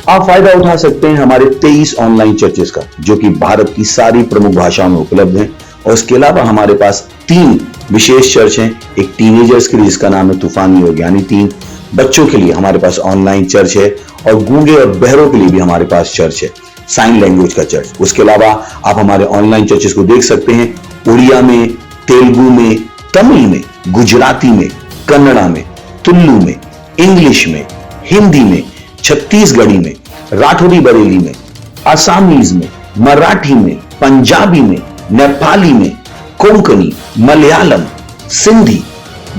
आप फायदा उठा सकते हैं हमारे 23 ऑनलाइन चर्चेस का, जो कि भारत की सारी प्रमुख भाषाओं में उपलब्ध हैं। और इसके अलावा हमारे पास 3 विशेष चर्च हैं। एक टीनेजर्स के लिए जिसका नाम है तूफानी योग, यानी 3 बच्चों के लिए हमारे पास ऑनलाइन चर्च है। और गूंगे और बहरों के लिए भी हमारे पास चर्च है, साइन लैंग्वेज का चर्च। उसके अलावा आप हमारे ऑनलाइन चर्चेस को देख सकते हैं उड़िया में, तेलुगु में, तमिल में, गुजराती में, कन्नड़ा में, तुलु में, इंग्लिश में, हिंदी में, छत्तीसगढ़ी में, राठौरी बरेली में, आसामीज में, मराठी में, पंजाबी में, नेपाली में, कोंकणी, मलयालम, सिंधी,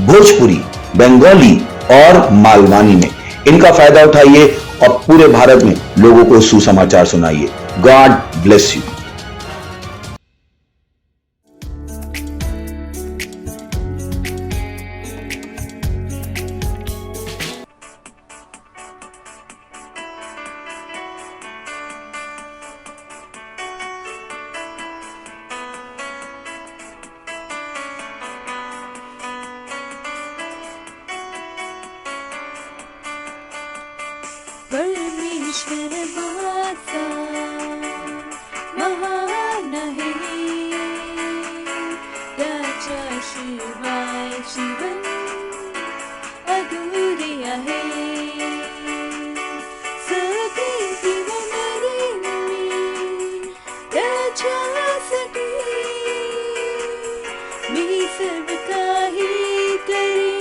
भोजपुरी, बंगाली और मालवानी में। इनका फायदा उठाइए और पूरे भारत में लोगों को सुसमाचार सुनाइए। God bless you. परमेश्वर वाचा महान आहे, त्याच्याशिवाय जीवन अधुरे आहे. सगळे जीवन मरेन मी त्याच्यासाठी, मी सर्व काही करेन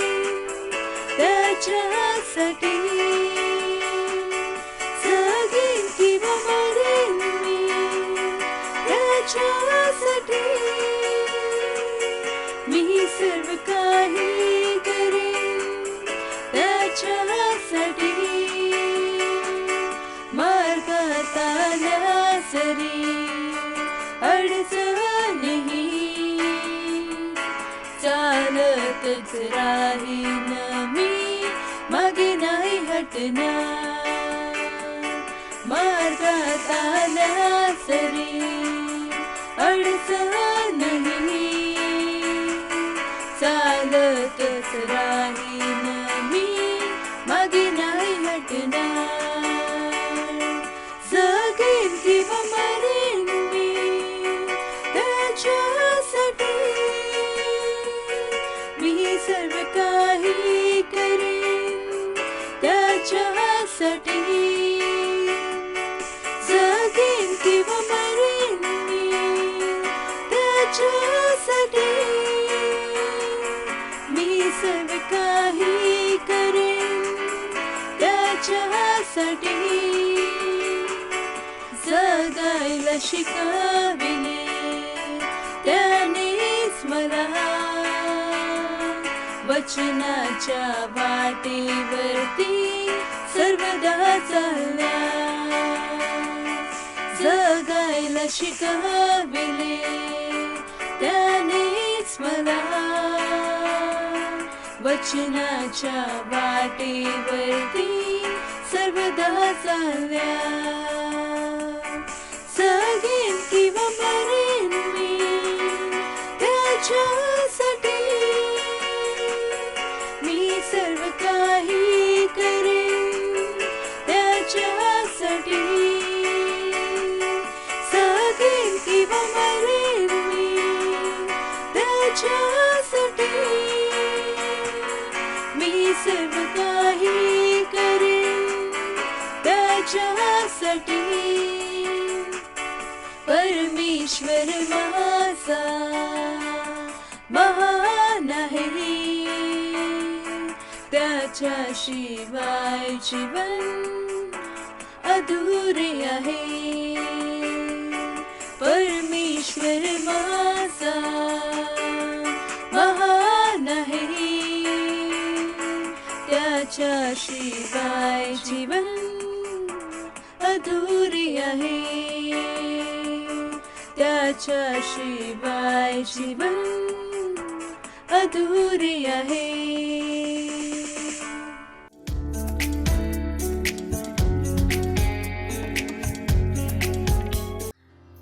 त्याच्यासाठी. मी सर्व काही करेन त्याच्यासाठी. मार्गात आल्या जरी अडचणही, चालतच राहीन मी, मागे नाही हटणार. मार्गात आल्या जरी अडचणही, चालतच राहीन मी, मागे नाही हटणार. जगेन किंवा मरेन मी त्याच्यासाठी, मी सर्व काही करेन त्याच्यासाठी. जगेन किंवा मरेन मी त्याच्यासाठी, मी सर्व काही करेन त्याच्यासाठी. जगायला शिकविले त्यानेच मला, वचनाच्या वाटेवरती सर्वदा चालल्या. जगायला शिकविले त्यानेच मला, वचनाच्या वाटेवरती सर्वदा चालल्या. जगेन किंवा मरेन मी त्याच्यासाठी, मी सर्व काही करेन त्याच्यासाठी. जगेन किंवा मरेन मी त्याच्यासाठी, मी सर्व काही करेन त्याच्यासाठी. परमेश्वर माझा महान आहे, त्याच्याशिवाय जीवन अधुरे आहे. परमेश्वर माझा महान आहे, त्याच्याशिवाय जीवन अधुरे आहे. त्याच्याशिवाय जीवन अधुरे आहे.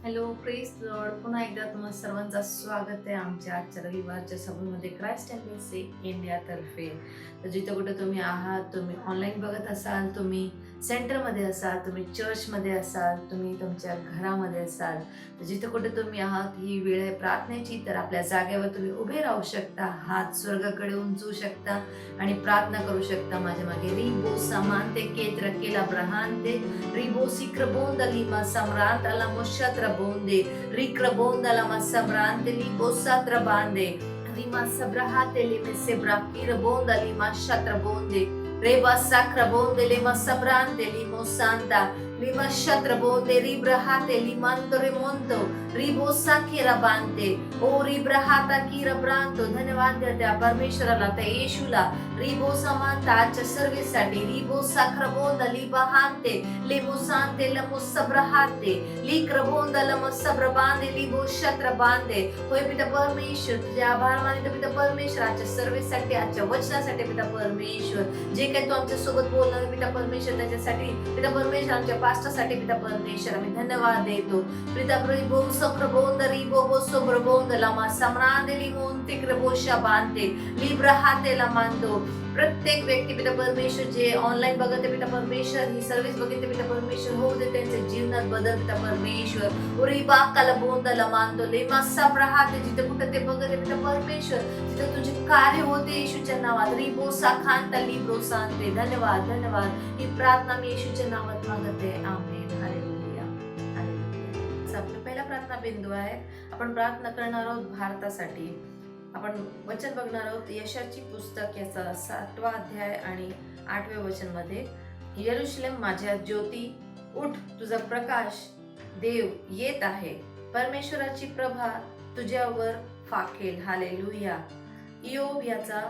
Hello, praise Lord. पुन्हा एकदा तुम्हा सर्वांचं स्वागत आहे आमच्या आजच्या रविवारच्या सभेमध्ये क्राइस्ट एम्बेसी इंडियातर्फे. तर जिथं कुठं तुम्ही आहात, तुम्ही ऑनलाईन बघत असाल, तुम्ही सेंटरमध्ये असाल, तुम्ही चर्चमध्ये असाल, तुम्ही तुमच्या घरामध्ये असाल, तर जिथं कुठे तुम्ही आहात, ही वेळ आहे प्रार्थनेची. तर आपल्या जागेवर तुम्ही उभे राहू शकता, हात स्वर्गाकडे उंचवू शकता आणि प्रार्थना करू शकता माझ्या मागे. रिबो समानते केत्र केला ब्रहानते रिबो सिक्रबोंद लिमा सम्रांत अला मुशत्र बोंदे रिक्रबोंद अला सम्रांत लिबो सत्र बांदे लिमा सब्रहाते लिमे सेब्राकीर बोंद लिमा शत्र बोंदे रेबा सक्र बोंदे लिमा सम्रांते लिमो सांता लिमा शत्र बोंदे रिब्रहाते लिमांतो रिमोंतो रिबो साखीरा बांधते ओ रिब्रहाता कीरा ब्रांतो. धन्यवाद त्या परमेश्वराला, त्या येशूला रिबो समानता आजच्या सर्व्हिससाठी. रिबो साखर बोंद लिबा हानते लिमो सांते लमो सब्रहाते लिक्र बोंद लमो सब्र बांधे लिबो शत्र बांधे. होय पिता परमेश्वर, तुझे आभार मानितो पिता परमेश्वर आजच्या सर्व्हिससाठी, आजच्या वचनासाठी पिता परमेश्वर. जे काही तू आमच्या सोबत बोलणार पिता परमेश्वर, त्याच्यासाठी पिता परमेश्वर, आमच्या पास्टरसाठी पिता परमेश्वर आम्ही धन्यवाद देतो. पिता रिबो सब्रबोंद रिबो बो सब्रबोंद लमा सम्रांदे लिमोन तिक्रबोशा बांधते लिब्रहाते लमांदो. प्रत्येक व्यक्ती पिता परमेश्वर जे ऑनलाईन बघत आहे पिता परमेश्वर, ही सर्व्हिस बघितली पिता परमेश्वर, होऊ दे त्यांच्या जीवनात बदल पिता परमेश्वर. उरी बाकाला बोंदला मानतो लेमा सब्रहाते, जिथे कुठे ते बघत आहे पिता परमेश्वर, जिथे तुझे कार्य होते येशूच्या नावात. रिबो साखांता लिब्रो सांगते. धन्यवाद धन्यवाद. ही प्रार्थना मी येशूच्या नावात मागते. आमेन. Hallelujah hallelujah. आपला पहिला प्रार्थना बिंदू आहे. आपण प्रार्थना करणार आहोत भारतासाठी. आपण वचन बघणार आहोत यशाची पुस्तक याचा 7वा अध्याय आणि 8वे वचन मध्ये. यरूशलेम माझ्या ज्योती उठ, तुझा प्रकाश देव येत आहे, परमेश्वराची प्रभा तुझ्यावर फाकेल. हालेलुया. इयोब याचा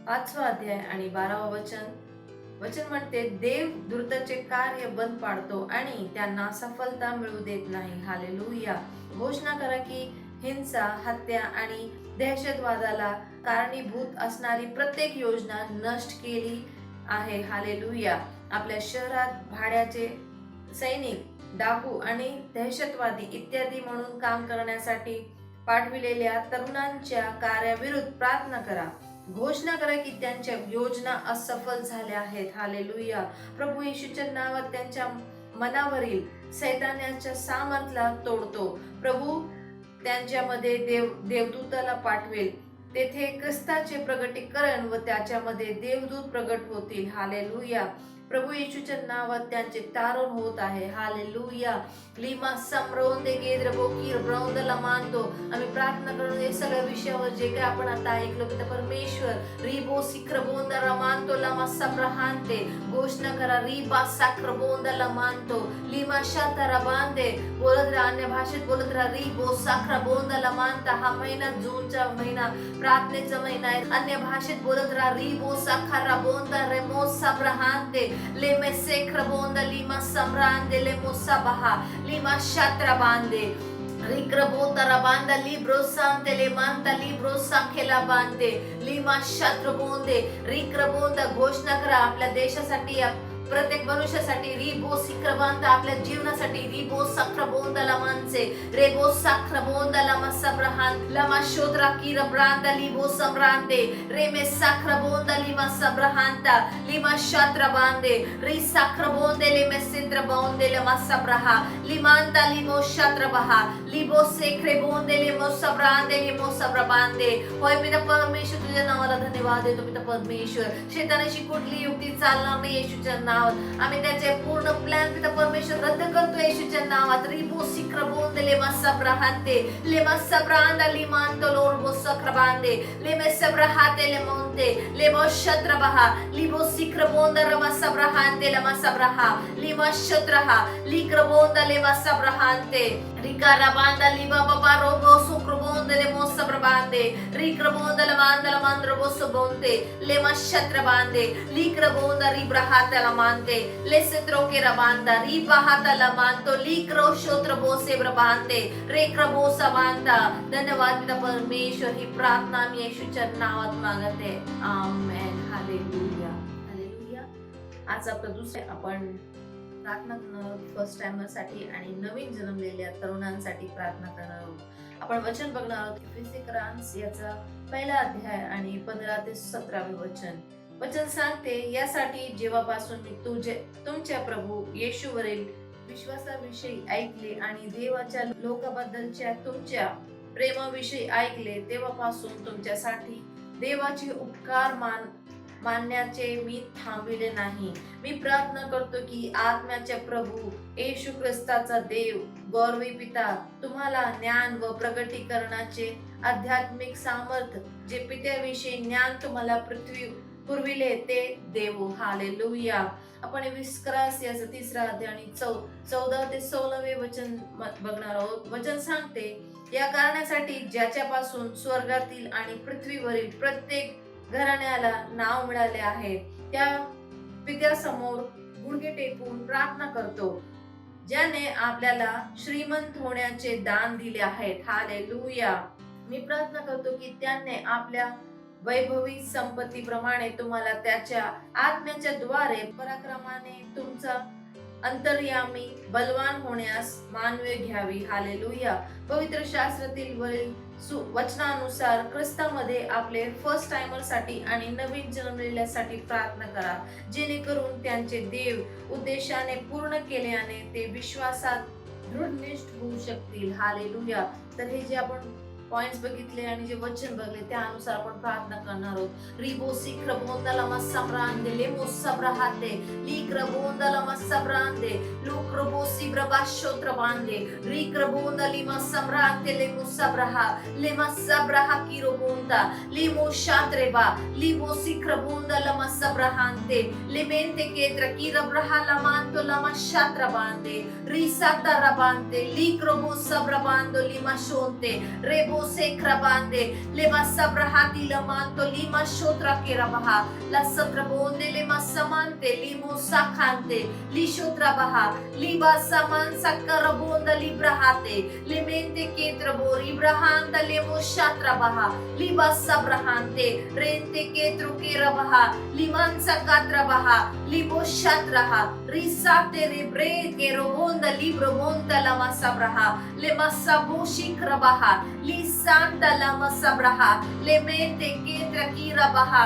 5वा अध्याय आणि 12वा वचन म्हणते, देव दूतांचे कार्य बंद पाडतो आणि त्यांना सफलता मिळू देत नाही. हालेलुया. घोषणा करा की हिंसा, हत्या आणि दहशतवादाला कारणीभूत असणारी प्रत्येक योजना नष्ट केली आहे. हालेलुया. आपल्या शहरात भाड्याचे सैनिक, डाकू आणि दहशतवादी इत्यादी म्हणून काम करण्यासाठी पाठविलेल्या तरुणांच्या कार्याविरुद्ध प्रार्थना करा. घोषणा करा की त्यांच्या योजना असफल झाल्या आहेत. हालेलुया. प्रभू येशूच्या नावात त्यांच्या मनावरील सैतानाच्या सामर्थ्याला तोडतो. प्रभू त्यांच्यामध्ये देवदूताला पाठवेल, तेथे ख्रिस्ताचे प्रगटीकरण व त्याच्यामध्ये देवदूत प्रगट होतील. हालेलुया. प्रभू येशूच्या नावात त्यांचे तारण होत आहे. हालेलुया. लिमा समरोंदे गेद्र बोकीर ब्रौंदला मानतो. आम्ही प्रार्थना करून या सगळ्या विषयावर जे काही आपण आता ऐकलो पिता परमेश्वर, रिबो सिक्रबोंदला मानतो लमा सब्रहांते. घोषणा करा रिबा साक्रबोंदला मानतो लिमा शातारा बांधे. बोलत राहा, अन्य भाषेत बोलत राहा. रिबो साक्रबोंदला मानता. हा महिना जूनचा महिना प्रार्थनेचा महिना आहे. अन्य भाषेत बोलत राहा. रिबो साखरा बोंदा रेमो सब्रहांते लेमे सेक्रबोंदा लिमा सम्रांदे लेमो सबाहा लिमा शात्रा बांधे रिक्रबोतरा बांधा लिब्रो सांते ले मानता लिब्रो साखेला बांधते लिमा शात्र बोंदे रिक्रबोंदा. घोषणा करा आपल्या देशासाठी, प्रत्येक मनुष्यासाठी रिबो सिक्रबांत आपल्या जीवनासाठी रिबो सक्रबोंद लमांचे रेबो सक्रबोंद लमा सब्रहान लमा शोद्रा किरब्रांद लिबो सम्रांते रेमे सक्रबोंद लिमा सब्रहांता लिमा शात्रबांदे रि सक्रबोंदे लिमे सित्रबोंदे लमा सब्रहा लिमांता लिमो शात्रबहा लिबो सेक्रेबोंदे लिमो सब्रांदे लिमो सब्रबांदे. होय पिता परमेश्वर, तुझ्या नावाला धन्यवाद देतो पिता परमेश्वर. शैतानाची कुठली युक्ती चालणार नाही येशूच्या नावात. आम्ही त्याचे पूर्ण प्लॅन पिता परमेश्वर रद्द करतो येशूच्या नावात. रिबो सिक्रबोंदे लेमा सब्राहाते लेमा सब्रांदा लिमांतो लोरबो सक्रबांदे लेमे सब्राहाते लेमोंते लेमो शत्रबहा लिबो सिक्रबोंदा रमा सब्राहाते लेमा सब्राहा लिमा शत्रहा लिक्रबोंदा लेमा सब्राहाते रिकारबांदा लिबा बाबा रोबो सुक्रबोंदे लेमो सब्राबांदे रिक्रबोंदा लमांदा लमांद्रबो सबोंते लेमा शत्रबांदे लिक्रबोंदा रिब्राहाता लमांते लेसेत्रो के रबांदा रिबाहाता लमांतो लिक्रो शोत्रबो सेब्रबांते रेक्रबो सबांता. धन्यवाद पिता परमेश्वर. ही प्रार्थना मी येशूच्या नावात मागते. आमेन. Hallelujah hallelujah. आज आपलं दुसरे आपण प्रार्थना करणार आहोत फर्स्ट टाइमर साठी आणि नवीन जन्मलेल्या तरुणांसाठी प्रार्थना करणार आहोत. आपण वचन बघणार आहोत एफेसिकरांस याचा पहिला अध्याय आणि 15 ते 17 वचन. वचन सांगते, यासाठी जेव्हापासून मी तुमच्या प्रभू येशूवरील विश्वासाविषयी ऐकले आणि देवाच्या लोकाबद्दलच्या तुमच्या प्रेमाविषयी ऐकले, तेव्हापासून तुमच्यासाठी देवाचे उपकार मानण्याचे मी थांबविले नाही. मी प्रार्थना करतो की आत्म्याच्या प्रभू येशू ख्रिस्ताचा देव गौरवी पिता तुम्हाला ज्ञान व प्रगटीकरणाचे आध्यात्मिक सामर्थ्य जे पित्याविषयी ज्ञान तुम्हाला पृथ्वी पुरविले ते देव. हालेलुया. आपण विस्क्रास याचा 3रा अध्याय आणि 14 ते 16 वचन बघणार आहोत. वचन सांगते, या कारणासाठी ज्याच्यापासून स्वर्गातील आणि पृथ्वीवरील प्रत्येक घराण्याला नाव मिळाले आहे, त्या पित्यासमोर गुडघे टेकून प्रार्थना करतो, ज्याने आपल्याला श्रीमंत होण्याचे दान दिले आहेत. हालेलुया. मी प्रार्थना करतो की त्याने आपल्या वैभवी संपत्तीप्रमाणे तुम्हाला त्याच्या आत्म्याच्या द्वारे पराक्रमाने तुमचा अंतर्यामी बलवान होण्यास मानवे घ्यावी. हालेलुया. पवित्र शास्त्रातील वरील वचनानुसार ख्रिस्तामध्ये आपले फर्स्ट टाइमर साठी आणि नवीन जन्मलेल्यासाठी प्रार्थना करा, जेणेकरून त्यांचे देव उद्देशाने पूर्ण केल्याने ते विश्वासात दृढनिष्ठ होऊ शकतील. हालेलुया. तर हे जे आपण पॉइंट्स बघितले आणि जे वचन बघले त्यानुसार आपण प्रार्थना करणार आहोत. रिबो सिक्रबोंदाला मसब्रांदे लेमो सब्राहाते लिक्रबोंदाला मसब्रांदे लोक्रबो सिब्रबा शोत्रबांदे रिक्रबोंदा लिमा सब्रांते लेमो सब्राहा लेमा सब्राहा किरोबोंदा लिमो शात्रेबा लिबो सिक्रबोंदाला मसब्राहांते लेमेंते केत्र किरब्राहा लमांतो लमा शात्रबांदे रिसाता रबांते लिक्रबो सब्राबांदो लिमा शोंते रेबो सेक्रबांदे लेमा सब्राहाती लमांतो लिमा शोत्रा केरबहा ला सत्रबोंदे लेमा समांते लिमो साखांते लिशोत्रबहा लिबा समान सकरबोंद लिब्रहाते लेमेंते केत्रबो इब्राहांत लेमो शात्रबहा लिबा सब्राहांते रेंते केत्रो केरबहा लिमान सकात्रबहा लिबो शात्रहा रिसाते रेब्रे केरोबोंद लिब्रोबोंद लमा सब्राहा लेमा सबो शिक्रबहा Santa lama sabraha lemente ketra kira baha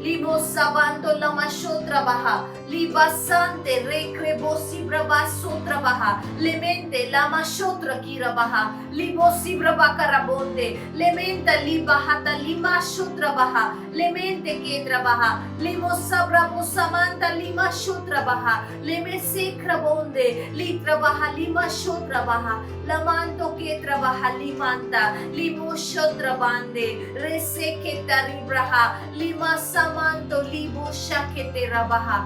libo sabanto lama shotra baha liba sante rekrebo sibraba sotra baha lemente lama shotra kira baha libo sibraba karabonde lementa liba hata lima shotra baha lemente ketra baha libo sabrabo samanta lima shotra baha leme sekra bonde litra baha lima shotra baha lamanto ketra baha limanta libo shotra bande rese ketari braha lima samanto libo shakete rabaha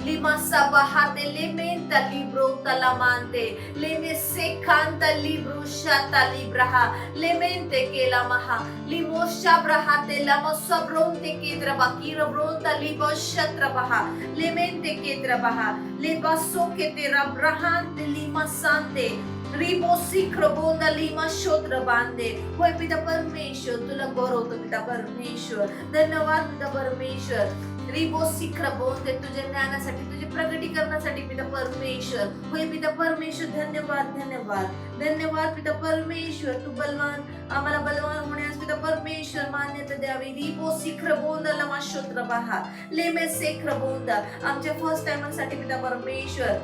lima sabahate lementa libro talamante leme secanta libro shata libraha lemente ke lamaha limo shabrahate lama sabronte ke trabakira bronta libo shatrabaha lemente ke trabaha lebaso ke terabrahante lima sante ribo शिखर बोंदा lima शोत्र बांधे. होय पिता परमेश्वर, तुला गौरवतो पिता परमेश्वर. धन्यवाद पिता परमेश्वर. रिबो शिखर बोंदे, तुझ्या ज्ञानासाठी, तुझ्या प्रगटीकरणासाठी पिता परमेश्वर. होय पिता परमेश्वर, धन्यवाद धन्यवाद धन्यवाद पिता परमेश्वर. तू बलवान, आम्हाला बलवान होण्यास पिता परमेश्वर मान्यता द्यावी. रिबो शिखर बोंदा लमा शोत्र बाहा लेमे शेखर बोंदा. आमच्या फर्स्ट टाइमरसाठी पिता परमेश्वर,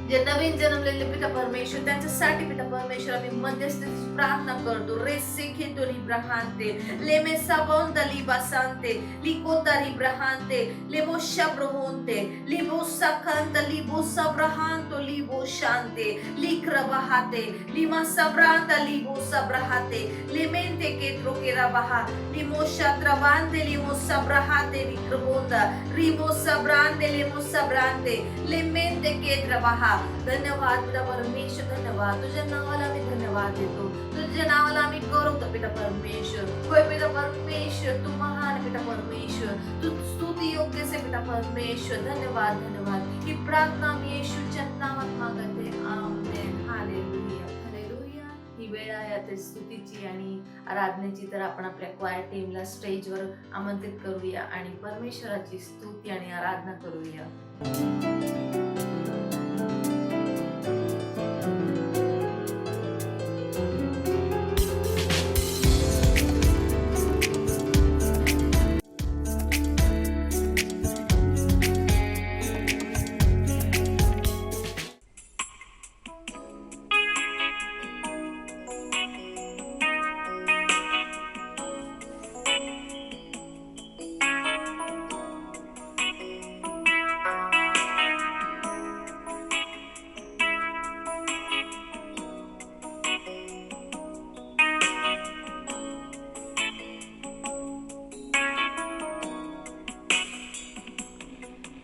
जे नवीन जन्मलेले पिता परमेश्वर, त्यांच्यासाठी पिता परमेश्वर आम्ही मध्यस्थीची प्रार्थना करतो. रेसे खेतो लिब्राहांते लेमे साबोंदा लिबासांते लिकोता लिब्राहांते लेबो शाब्रोहोंते लिबो साखांता लिबो साब्राहांतो लिबो शांते लिक्रबाहाते लिमा साब्रांता लिबो साब्राहाते लेमेंते केत्रो केराबाहा लिमो शाद्राबांते लिमो साब्राहाते लिक्रबोंदा रिबो साब्रांते लिमो साब्रांते लेमेंते केत्राबाहा. धन्यवाद पिता परमेश्वर, धन्यवाद. तुझ्या नावाला आम्ही धन्यवाद देतो, तुझ्या नावाला आम्ही गौरवतो पिता परमेश्वर. होय पिता परमेश्वर, तू महान पिता परमेश्वर, तू स्तुती योग्य से पिता परमेश्वर. धन्यवाद धन्यवाद. ही प्रार्थना मी येशूच्या नावात मागते. आमेन. Hallelujah hallelujah. ही वेळ आहे आता स्तुतीची आणि आराधनेची. तर आपण आपल्या क्वायर टीमला स्टेजवर आमंत्रित करूया आणि परमेश्वराची स्तुती आणि आराधना करूया.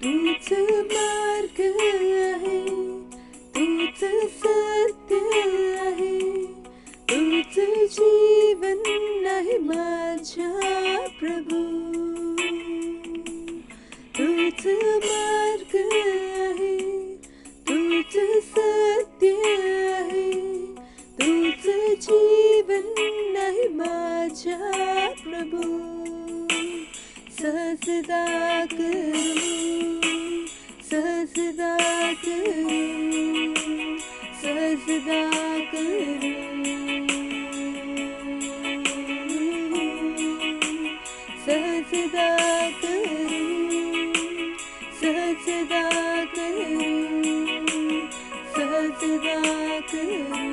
तूच मार्ग आहे, तूच सत्य आहे, तूच जीवन आहे माझ्या प्रभू. तूच मार्ग आहे, तूच सत्य आहे, तूच जीवन आहे माझ्या प्रभू. सजदा करू, सजदा करू, सजदा करू, सजदा करू, सजदा करू, सजदा करू.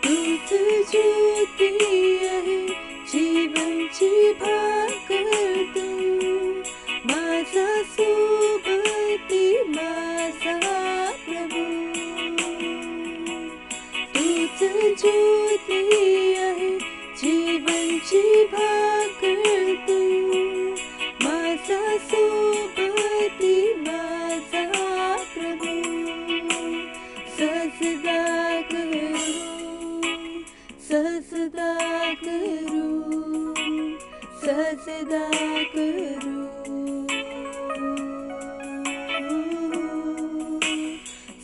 तूच ज्योती आहे, जीवनची भाकर तू, माझा सोबती माझा प्रभू. तूच ज्योती आहे, जीवनची भाकर तू, माझा सोबती माझा प्रभू. सजदा करू, सजदा करू, सजदा करू,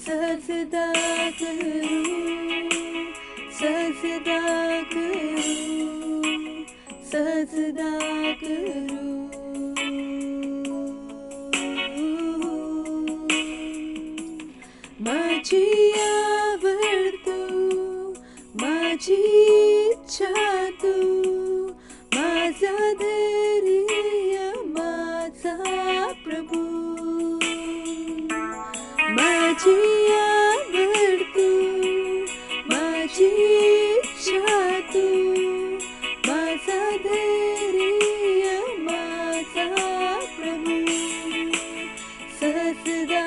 सजदा करू, सजदा करू, सजदा करू. माझी आवड तू, माझी इच्छा तू, माझा धैर्य माझा प्रभू. माझी आवड तू, माझी इच्छा तू, माझा धैर्य माझा प्रभू. सजदा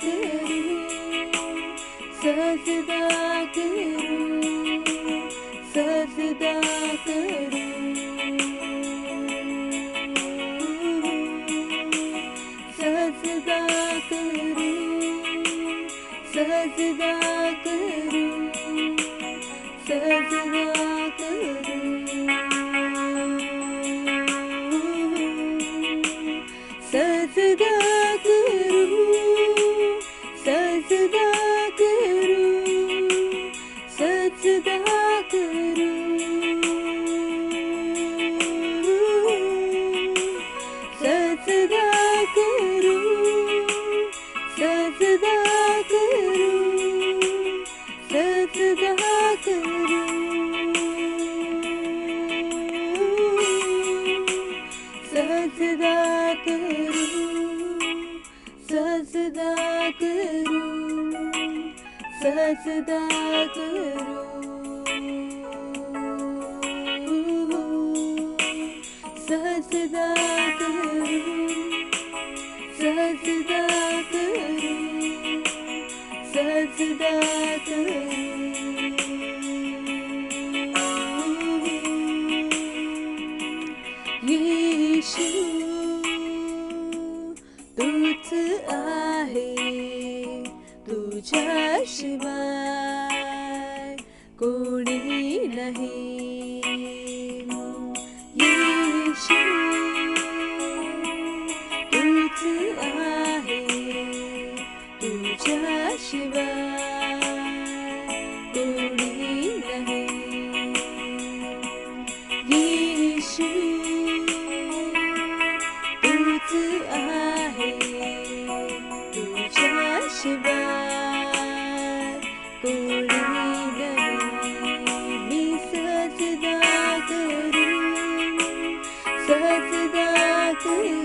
करू, सजदा करू, सजदा करू, सजदा करू, सजदा करू, सजदा करू, सजदा करू, करू सहजदा करू सहजदा करू सहजदा करू सहजदा करू येशू तूच आहे तुझ्याशिवाय कोणी नाही येशू तूच आहे तुझ्याशिवाय कोणी नाही येशू तूच आहे तुझ्याशिवाय कोणी नाही मी सहजदा करू सहजदा करू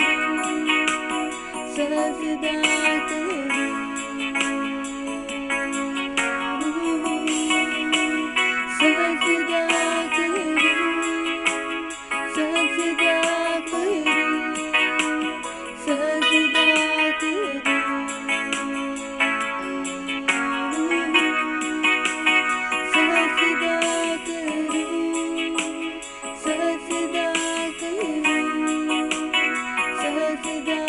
सहजदा करू सहजदा करू सहजदा करू सहजदा करू सहजदा करू सहजदा करू सहजदा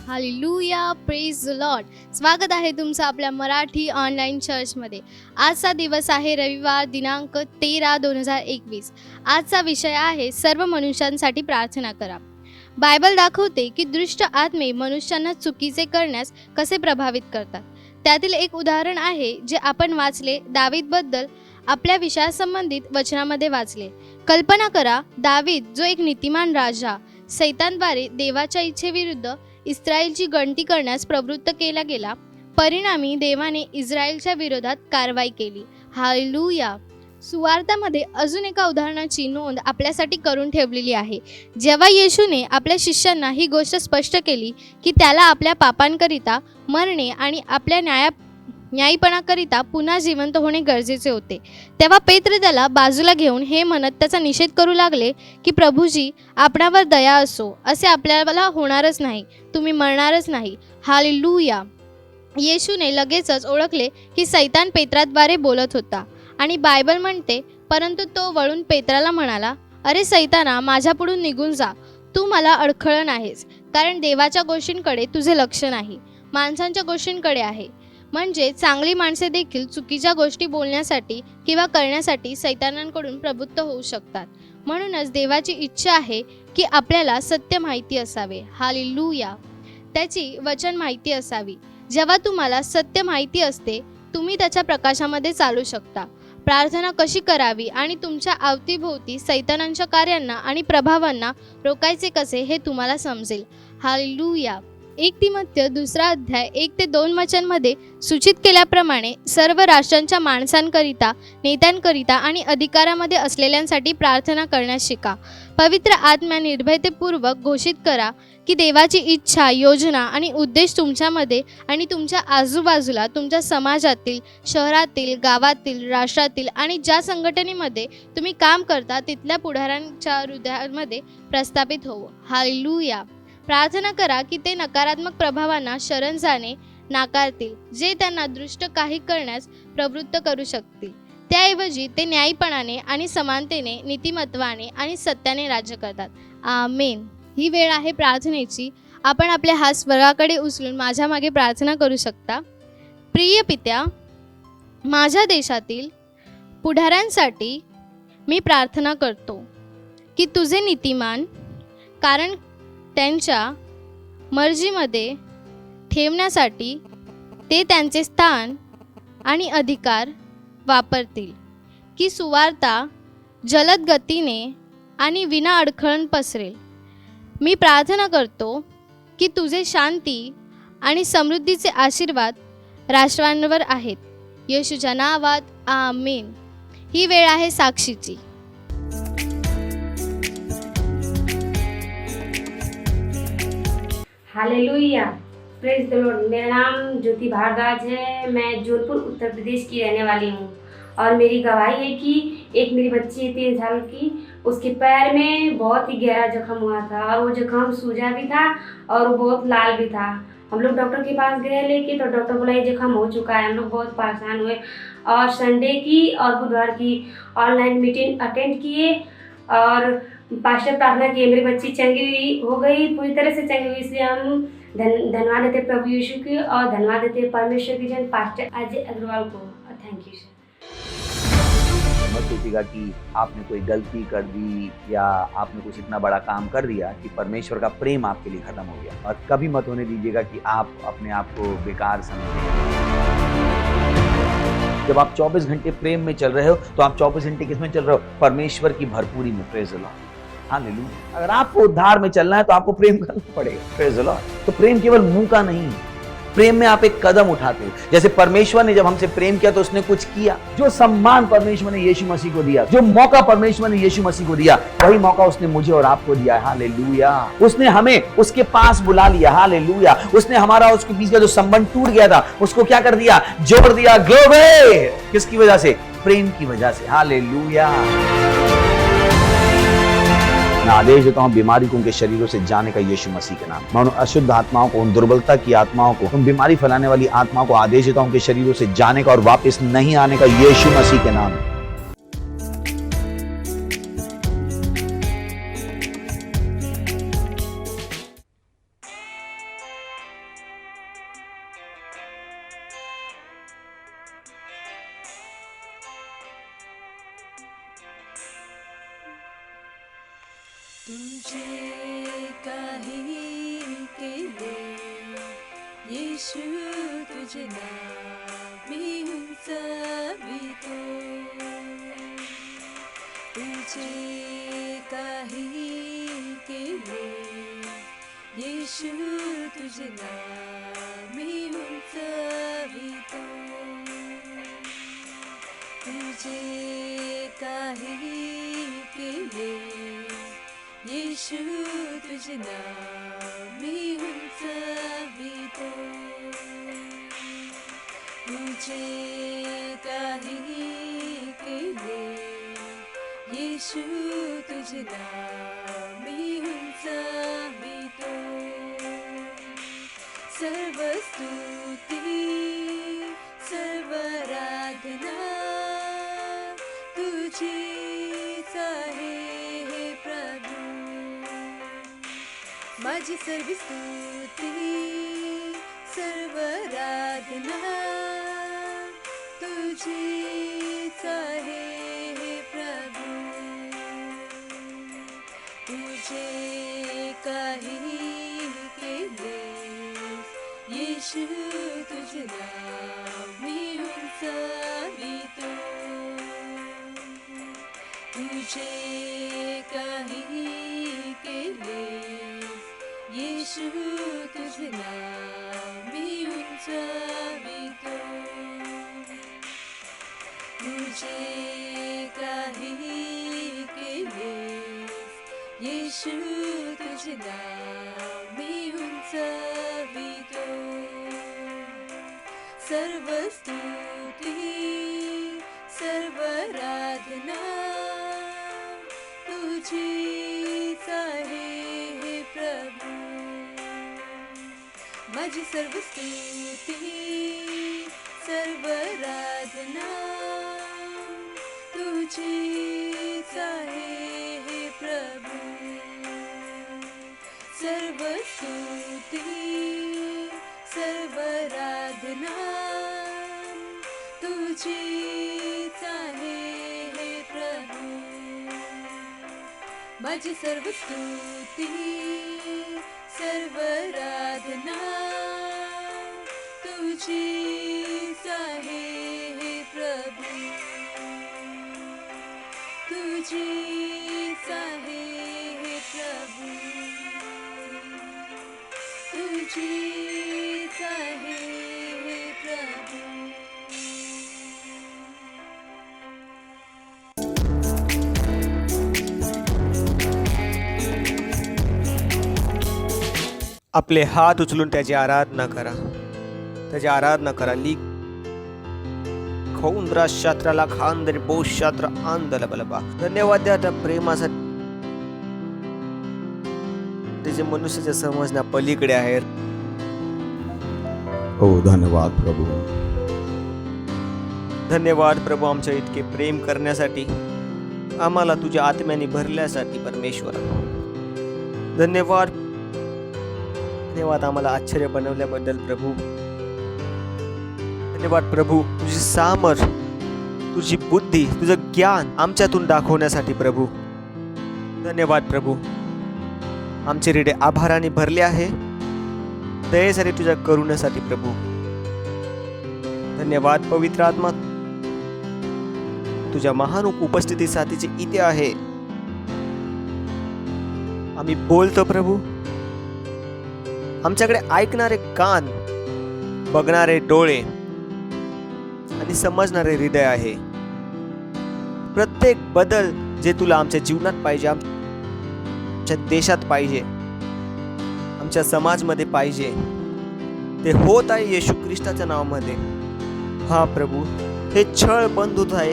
हालेलुया, प्रेज द लॉर्ड. स्वागत आहे तुमचं आपल्या मराठी ऑनलाईन चर्चमध्ये. आजचा दिवस आहे रविवार दिनांक 13/2021. आजचा विषय आहे सर्व मनुष्यांसाठी प्रार्थना करा. बायबल दाखवते की दुष्ट आत्मे मनुष्यांना चुकीचे करण्यास कसे प्रभावित करतात. त्यातील एक उदाहरण आहे जे आपण वाचले. दावीदबद्दल आपल्या विषयासंबंधित वचनामध्ये वाचले. कल्पना करा, दावीद जो एक नीतिमान राजा सैतानद्वारे देवाच्या इच्छेविरुद्ध इस्रायलची गणती करण्यास प्रवृत्त केला गेला. परिणामी देवाने इस्रायलच्या विरोधात कारवाई केली. हालेलुया. सुवार्तामध्ये अजून एका उदाहरणाची नोंद आपल्यासाठी करून ठेवलेली आहे. जेव्हा येशूने आपल्या शिष्यांना ही गोष्ट स्पष्ट केली की त्याला आपल्या पापांकरिता मरणे आणि आपल्या न्यायीपणाकरिता पुन्हा जिवंत होणे गरजेचे होते, तेव्हा पेत्र त्याला बाजूला घेऊन हे म्हणत त्याचा निषेध करू लागले की प्रभूजी, आपणावर दया असो, असे आपल्याला होणारच नाही, तुम्ही मरणारच नाही. हालेलुया. येशूने लगेचच ओळखले की सैतान पेत्राद्वारे बोलत होता आणि बायबल म्हणते, परंतु तो वळून पेत्राला म्हणाला, अरे सैताना, माझ्यापुढून निघून जा, तू मला अडखळण आहेस, कारण देवाच्या गोष्टींकडे तुझे लक्ष नाही, माणसांच्या गोष्टींकडे आहे. म्हणजे चांगली माणसे देखील चुकीच्या गोष्टी बोलण्यासाठी किंवा करण्यासाठी सैतानांकडून प्रवृत्त होऊ शकतात. म्हणूनच देवाची इच्छा आहे की आपल्याला सत्य माहिती असावे. हालेलुया. त्याची वचन माहिती असावी. जेव्हा तुम्हाला सत्य माहिती असते, तुम्ही त्याच्या प्रकाशामध्ये चालू शकता. प्रार्थना कशी करावी आणि तुमच्या अवतीभोवती सैतानांच्या कार्यांना आणि प्रभावांना रोखायचे कसे हे तुम्हाला समजेल. हालेलुया. 1 तिमोथेय 2 अध्याय 1 ते 2 वचनमध्ये सूचित केल्याप्रमाणे सर्व राष्ट्रांच्या माणसांकरिता, नेत्यांकरिता आणि अधिकारामध्ये असलेल्यांसाठी प्रार्थना करण्यास शिका. पवित्र आत्म्या निर्भयतेपूर्वक घोषित करा की देवाची इच्छा, योजना आणि उद्देश तुमच्यामध्ये आणि तुमच्या आजूबाजूला, तुमच्या समाजातील, शहरातील, गावातील, राष्ट्रातील आणि ज्या संघटनेमध्ये तुम्ही काम करता तिथल्या पुढाऱ्यांच्या हृदयामध्ये प्रस्थापित होवो. हालेलुया. प्रार्थना करा की ते नकारात्मक प्रभावांना शरण जाणे नाकारतील, जे त्यांना दृष्ट काही करण्यास प्रवृत्त करू शकतील. त्याऐवजी ते न्यायीपणाने आणि समानतेने, नीतिमत्वाने आणि सत्याने राज्य करतात. आमेन. ही वेळ आहे प्रार्थनेची. आपण आपले हात स्वर्गाकडे उचलून माझ्या मागे प्रार्थना करू शकता. प्रिय पित्या, माझ्या देशातील पुढाऱ्यांसाठी मी प्रार्थना करतो की तुझे नीतिमान, कारण त्यांच्या मर्जीमध्ये ठेवण्यासाठी ते त्यांचे स्थान आणि अधिकार वापरतील, की सुवार्ता जलद गतीने आणि विना अडखळण पसरेल. मी प्रार्थना करतो की तुझे शांती आणि समृद्धीचे आशीर्वाद राष्ट्रांवर आहेत. येशूच्या नावात आमेन. ही वेळ आहे साक्षीची. Hallelujah, praise the Lord. मेरा नाम ज्योति भारद्वाज है। मैं जौनपुर उत्तर प्रदेश की रहने वाली हूँ और मेरी गवाही है कि एक मेरी बच्ची है 3 साल की, उसके पैर में बहुत ही गहरा जख्म हुआ था और वो जख्म सूजा भी था और वो बहुत लाल भी था। हम लोग डॉक्टर के पास गए लेके, तो डॉक्टर बोला ये जख्म हो चुका है। हम लोग बहुत परेशान हुए और संडे की और बुधवार की ऑनलाइन मीटिंग अटेंड किए और पास्टर प्रार्थना किए। मेरी बच्ची चंगी हो गई, पूरी तरह से चंगी हुई। इसलिए हम धन्यवाद देते प्रभु यीशु की और धन्यवाद देते परमेश्वर की जन पास्टर अजय अग्रवाल को। Thank you sir. मत सोचिएगा कि आपने कोई गलती कर दी या आपने कुछ इतना बड़ा काम कर दिया कि परमेश्वर का प्रेम आपके लिए खत्म हो गया, और कभी मत होने दीजिएगा कि आप अपने आप को बेकार समझें। जब आप 24 घंटे प्रेम में चल रहे हो तो आप 24 घंटे किस में चल रहे हो? परमेश्वर की भरपूरी में। Praise the Lord, hallelujah. अगर आपको उद्धार में चलना है तो आपको प्रेम करना पड़ेगा। Praise the Lord. तो प्रेम केवल मुंह का नहीं, प्रेम में आप एक कदम उठाते हो। जैसे परमेश्वर ने जब हमसे प्रेम किया तो उसने कुछ किया। जो सम्मान परमेश्वर ने यीशु मसीह को दिया, जो मौका परमेश्वर ने यीशु मसीह को दिया, वही मौका उसने मुझे और आपको दिया है। हालेलुया। उसने हमें उसके पास बुला लिया। हालेलुया। उसने हमारा उसके बीच का जो संबंध टूट गया था उसको क्या कर दिया? जोड़ दिया। ग्लोरी। किसकी वजह से? प्रेम की वजह से। हालेलुया। मैं आदेश देता हूं बीमारी को उनके शरीरों से जाने का यीशु मसीह के नाम। मैं उन अशुद्ध आत्माओं को, उन दुर्बलता की आत्माओं को, उन बीमारी फैलाने वाली आत्माओं को आदेश देता हूं उनके शरीरों से जाने का और वापस नहीं आने का यीशु मसीह के नाम। तुझे काही केले येशू तुझे नाव मी उंचावितो. तुझे काही केले येशू तुझे नाव मी उंचावितो. तुझे काही केले येशू तुझे नाव मी उंचावितो. तुझे काही केले येशू तुझे नाव मी उंचावितो. सर्व स्तुती सर्व आराधना तुझीच आहे हे प्रभू. माझी सर्व स्तुती सर्व आराधना तुझीच आहे हे प्रभू. तुझे काही केले येशू तुझे नाव मी उंचावितो. तुझे काही केले येशू तुझे नाव मी उंचावितो. तुझे काही केले येशू तुझे नाव मी उंचावितो. सर्व स्तुती सर्व आराधना तुझीच आहे हे प्रभू. माझी सर्व स्तुती सर्व आराधना तुझीच आहे हे प्रभू. सर्व स्तुती सर्व आराधना तुझीच आहे हे प्रभू. माझी सर्व स्तुती सर्व आराधना तुझीच आहे हे प्रभू. तुझीच आहे हे प्रभू. तुझीच आहे हे प्रभू. आपले हात उचलून त्याची आराधना करा. त्याची आराधना करा. ली खौंद्रा शात्राला खांदरी बो शात्र आंदल बलबा. धन्यवाद द्या त्या प्रेमासाठी जे मनुष्याच्या समजण्या पलीकडे आहे. हो धन्यवाद प्रभू. धन्यवाद प्रभू आमच्या इतके प्रेम करण्यासाठी, आम्हाला तुझ्या आत्म्याने भरल्यासाठी परमेश्वर. धन्यवाद धन्यवाद आम्हाला आश्चर्य बनवल्याबद्दल प्रभू. धन्यवाद प्रभू तुझी सामर्थ, तुझी बुद्धी, तुझं ज्ञान आमच्यातून दाखवण्यासाठी प्रभू. धन्यवाद प्रभू. आमचे हृदय आभाराने भरले आहे दयेसाठी, तुझ्या करुणेसाठी प्रभू. धन्यवाद पवित्र आत्मा तुझ्या महान उपस्थितीसाठीचे इथे आहे. आम्ही बोलतो प्रभू. आमच्याकडे ऐकणारे कान, बघणारे डोळे आणि समजणारे हृदय आहे. प्रत्येक बदल जे तुला आमच्या जीवनात पाहिजे, आमच्या देशात पाहिजे, आमच्या समाजमध्ये पाहिजे, ते होत आहे येशू ख्रिस्ताच्या नावामध्ये. हा प्रभू, हे छळ बंद होत आहे,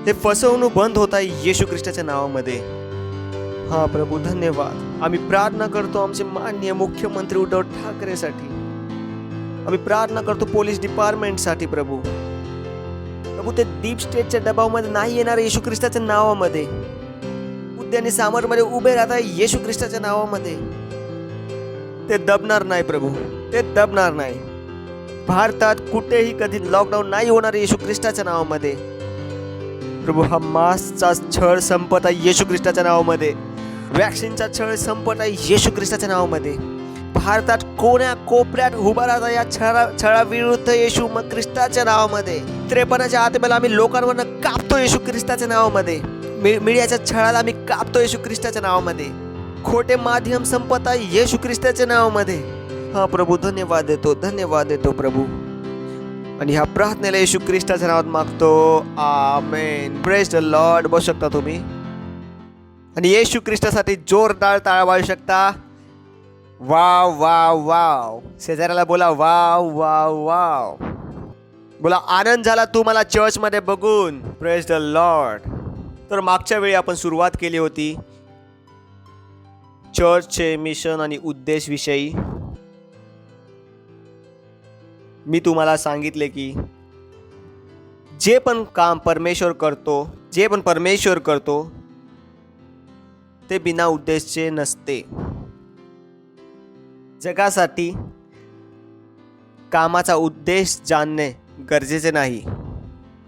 हे फसवणूक बंद होत आहे येशू ख्रिस्ताच्या नावामध्ये. हा प्रभू धन्यवाद. आम्ही प्रार्थना करतो आमचे माननीय मुख्यमंत्री उद्धव ठाकरेसाठी. आम्ही प्रार्थना करतो पोलीस डिपार्टमेंटसाठी प्रभू. प्रभू ते डीप स्टेटच्या दबावामध्ये नाही येणार येशू ख्रिस्ताच्या नावामध्ये. बुद्धी आणि सामर्थ्यामध्ये उभे राहत आहे येशू ख्रिस्ताच्या नावामध्ये. ते दबणार नाही प्रभू, ते दबणार नाही. भारतात कुठेही कधी लॉकडाऊन नाही होणार येशू ख्रिस्ताच्या नावामध्ये. प्रभू हा मास्कचा छळ संपत आहे येशू ख्रिस्ताच्या नावामध्ये. वॅक्सिनचा छळ संपत आहे येशू ख्रिस्ताच्या नावामध्ये. भारतात कोण्या कोपऱ्यात उभा राहता या छळाविरुद्ध येशू ख्रिस्ताच्या नावामध्ये. त्रेपणाच्या आत्म्याला आम्ही लोकांवर कापतो येशू ख्रिस्ताच्या नावामध्ये. मीडियाच्या छळाला आम्ही कापतो येशू ख्रिस्ताच्या नावामध्ये. खोटे माध्यम संपत आहे येशू ख्रिस्ताच्या नावामध्ये. हा प्रभू धन्यवाद देतो, धन्यवाद देतो प्रभू. आणि ह्या प्रार्थनेला येशू ख्रिस्ताच्या नावात मागतो. आमेन. Praise the Lord. बसू शकता तुम्ही आणि येशू ख्रिस्तासाठी जोरदार टाळ्या वाजवू शकता. Wow wow wow. शेजाऱ्याला बोला वाव वाव वाव. बोला आनंद झाला तुम्हाला चर्चमध्ये बघून. Praise the Lord. तर मागच्या वेळी आपण सुरुवात केली होती चर्चचे मिशन आणि उद्देश विषयी. मी तुम्हाला सांगितले की जे पण काम परमेश्वर करतो ते बिना उद्देशचे नसते. जगासाठी कामाचा उद्देश जाणणे गरजेचे नाही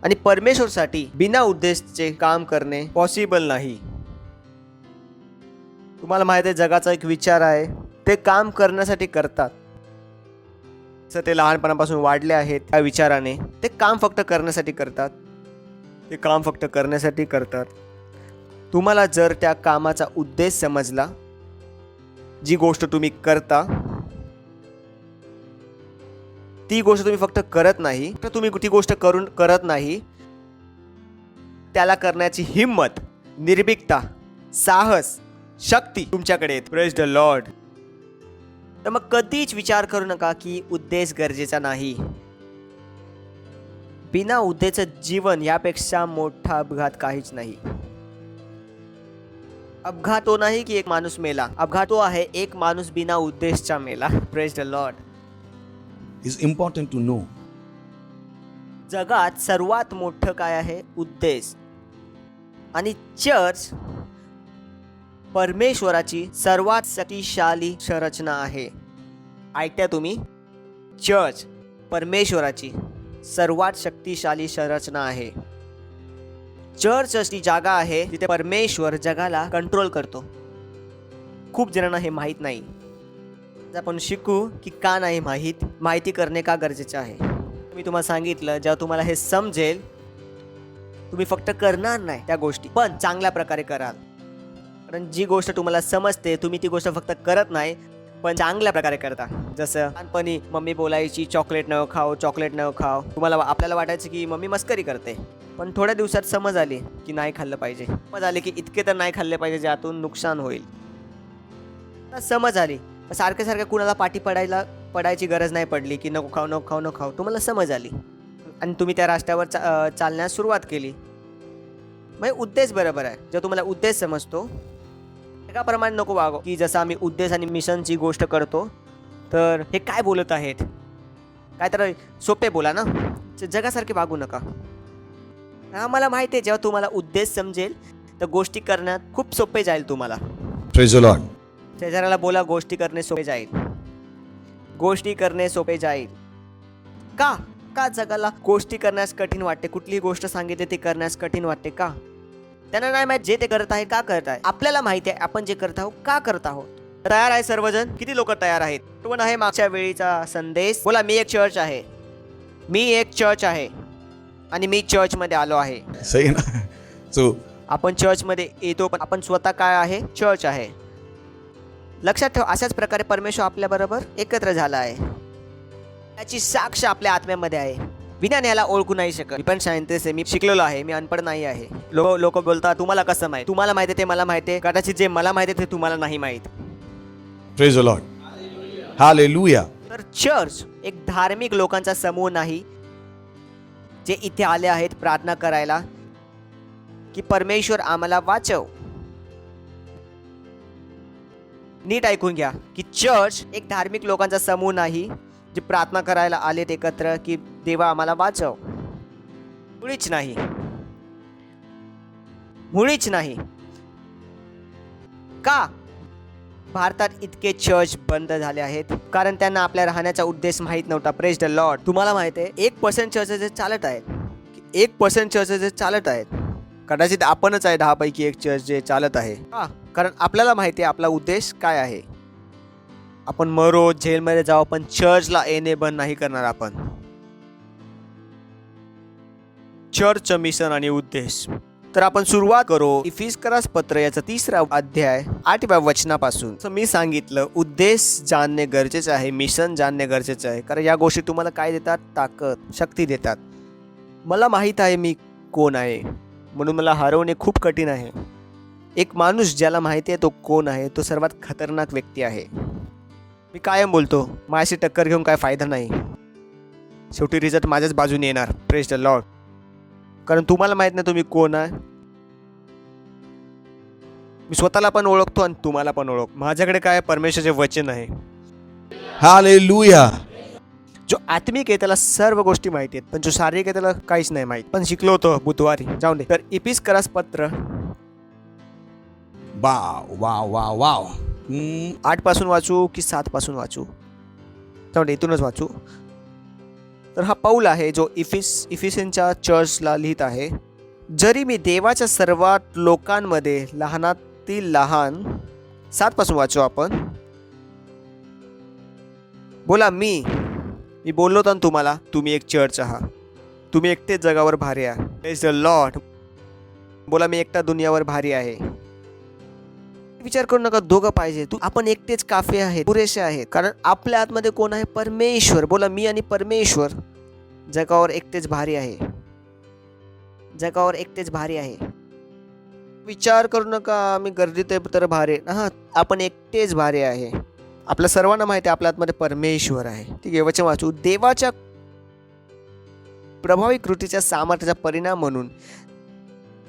आणि परमेश्वरसाठी बिना उद्देशचे काम करणे पॉसिबल नाही. तुम्हाला माहिती आहे जगाचा एक विचार आहे, ते काम करण्यासाठी करतात. ते लहानपणापासून वाढले आहेत त्या विचाराने. ते काम फक्त करण्यासाठी करतात. तुम्हाला जर त्या कामाचा उद्देश समजला, जी गोष्ट तुम्ही करता ती गोष्ट तुम्ही फक्त करत नाही, तर तुम्ही ती गोष्ट करत नाही, त्याला करण्याची हिम्मत, निर्भीकता, साहस, शक्ती तुमच्याकडे येते. Praise the Lord. तर मग कधीच विचार करू नका की उद्देश गरजेचा नाही. बिना उद्देशाचं जीवन यापेक्षा मोठा अपघात काहीच नाही. अपघात तो नाही की एक माणूस मेला. अपघात तो आहे एक माणूस बिना उद्देशचा मेला. Praise the Lord. It's important to know. जगात सर्वात मोठं काय आहे? उद्देश. आणि चर्च परमेश्वराची सर्वात शक्तिशाली संरचना आहे. ऐकता तुम्ही? चर्च परमेश्वराची सर्वात शक्तिशाली संरचना आहे. चर्च अशी जागा आहे जिथे परमेश्वर जगाला कंट्रोल करतो. खूप जणांना हे माहीत नाही. आपण शिकू की का नाही माहिती करणे का गरजेचे आहे. मी तुम्हाला सांगितलं, जेव्हा तुम्हाला हे समजेल तुम्ही फक्त करणार नाही त्या गोष्टी, पण चांगल्या प्रकारे कराल. कारण जी गोष्ट तुम्हाला समजते तुम्ही ती गोष्ट फक्त करत नाही, पण चांगल्या प्रकारे करता. जसं लहानपणी मम्मी बोलायची चॉकलेट न खाऊ, चॉकलेट न खाऊ. आपल्याला वाटायचं की मम्मी मस्करी करते, पण थोड्या दिवसात समज आली की नाही खाल्लं पाहिजे. समज आली की इतके तर नाही खाल्ले पाहिजे ज्यातून नुकसान होईल. समज आली, सारखं कुणाला पाठी पडायची गरज नाही पडली की नको खाऊ नको खाऊ नको खाऊ. तुम्हाला समज आली आणि तुम्ही त्या रस्त्यावर चालण्यास सुरुवात केली. म्हणजे उद्देश बरोबर आहे. जर तुम्हाला उद्देश समजतो एकाप्रमाणे नको वागो की जसं आम्ही उद्देश आणि मिशनची गोष्ट करतो तर हे काय बोलत आहेत, काय तर सोपे बोला ना, जगासारखे वागू नका. आम्हाला माहिती आहे जेव्हा तुम्हाला उद्देश समजेल तर गोष्टी करण्यात खूप सोपे जाईल. तुम्हाला Praise the Lord. शेजाऱ्याला बोला गोष्टी करणे सोपे जाईल, गोष्टी करणे सोपे जाईल. का जगाला गोष्टी करण्यास कठीण वाटते? कुठलीही गोष्ट सांगितली ती करण्यास कठीण वाटते का? त्यांना नाही माहित जे ते करत आहे का करत आहे. आपल्याला माहिती आहे आपण जे करत आहोत का करत आहोत. तयार आहे सर्वजण? किती लोक तयार आहेत? आठवण आहे मागच्या वेळीचा संदेश. बोला मी एक चर्च आहे, मी एक चर्च आहे आणि मी चर्चमध्ये आलो आहे. सही है ना? So, आपण चर्चमध्ये येतो पण आपण स्वतः काय आहे? चर्च आहे. लक्षात ठेव, अशाच प्रकारे परमेश्वर आपल्याबरोबर एकत्र झाला आहे. त्याची साक्ष आपल्या आत्म्यामध्ये आहे. विना याला ओळखू नाही शकत. मी पण सायंटिस्ट आहे, मी शिकलेलो आहे, मी अनपढ नाही आहे. लोक बोलतात तुम्हाला कसं माहिती? तुम्हाला माहिती ते मला माहिती आहे. कदाचित जे मला माहिती ते तुम्हाला नाही माहीत. praise the Lord. Hallelujah. तर चर्च एक धार्मिक लोकांचा समूह नाही जे इथे आले आहेत प्रार्थना करायला की परमेश्वर आम्हाला वाचव. नीट ऐकून घ्या की चर्च एक धार्मिक लोकांचा समूह नाही जे प्रार्थना करायला आलेत एकत्र की देवा आम्हाला वाचव. मुळीच नाही, मुळीच नाही. का भारतात इतके चर्च बंद झाले आहेत? कारण त्यांना आपल्या राहण्याचा उद्देश माहीत नव्हता. Praise the Lord. तुम्हाला माहिती आहे 1% चर्चेस चालत आहेत, 1% चर्चेस चालत आहेत. कदाचित आपणच आहे 10 पैकी 1 चर्च जे चालत आहे. का? कारण आपल्याला माहिती आहे आपला उद्देश काय आहे. आपण मरो जेलमध्ये जाऊ पण चर्चला येणे बंद नाही करणार आपण. चर्चचं मिशन आणि उद्देश. तर आपण सुरुवात करू इफिसकरास पत्र याचा 3रा अध्याय 8व्या वचनापासून. मी सांगितलं उद्देश जाणणे गरजेचे आहे, मिशन जाणणे गरजेचे आहे. कारण या गोष्टी तुम्हाला काय देतात? ताकद, शक्ती देतात. मला माहीत आहे मी कोण आहे, म्हणून मला हरवणे खूप कठीण आहे. एक माणूस ज्याला माहिती आहे तो कोण आहे तो सर्वात खतरनाक व्यक्ती आहे. मी कायम बोलतो माझ्याशी टक्कर घेऊन काय फायदा नाही, शेवटी रिझल्ट माझ्याच बाजूने येणार. Praise the Lord. कारण तुम्हाला माहित नाही तुम्ही कोण आहे. मी स्वतःला पण ओळखतो आणि तुम्हाला पण ओळखतो. माझ्याकडे काय परमेश्वराचे वचन आहे. Hallelujah. जो आत्मिक आहे त्याला सर्व गोष्टी माहिती आहेत, पण जो शारीरिक आहे त्याला काहीच नाही माहित. पण शिकलो होतो बुधवारी, जाऊन दे. तर इफिसकरास पत्र Wow. 8 पासून वाचू की 7 पासून वाचू? जाऊन दे, इथूनच वाचू. तर हा पौल आहे जो इफिसियनच्या चर्चला लिहित आहे. जरी मी देवाच्या सर्वात लोकांमध्ये लहानातील लहान. 7 पासून वाचू आपण. बोला मी बोललो होतो ना तुम्हाला तुम्ही एक चर्च आहात, तुम्ही एकटेच जगावर भारी आहे. Praise the Lord. बोला मी एकटा दुनियावर भारी आहे. विचार करू नका दोघं पाहिजे. आपण एकटेच काफी आहेत, पुरेसे आहेत. कारण आपल्या आतमध्ये कोण आहे? परमेश्वर. बोला मी आणि परमेश्वर जगावर एकटेच भारी आहे, जगावर एकटेच भारी आहे. विचार करू नका आम्ही गर्दीत आहे तर भारी. हा, आपण एकटेच भारी आहे. आपल्या सर्वांना माहिती आहे आपल्या आतमध्ये परमेश्वर आहे. ठीक आहे, वचन वाचू. देवाच्या प्रभावी कृतीच्या सामर्थ्याचा परिणाम म्हणून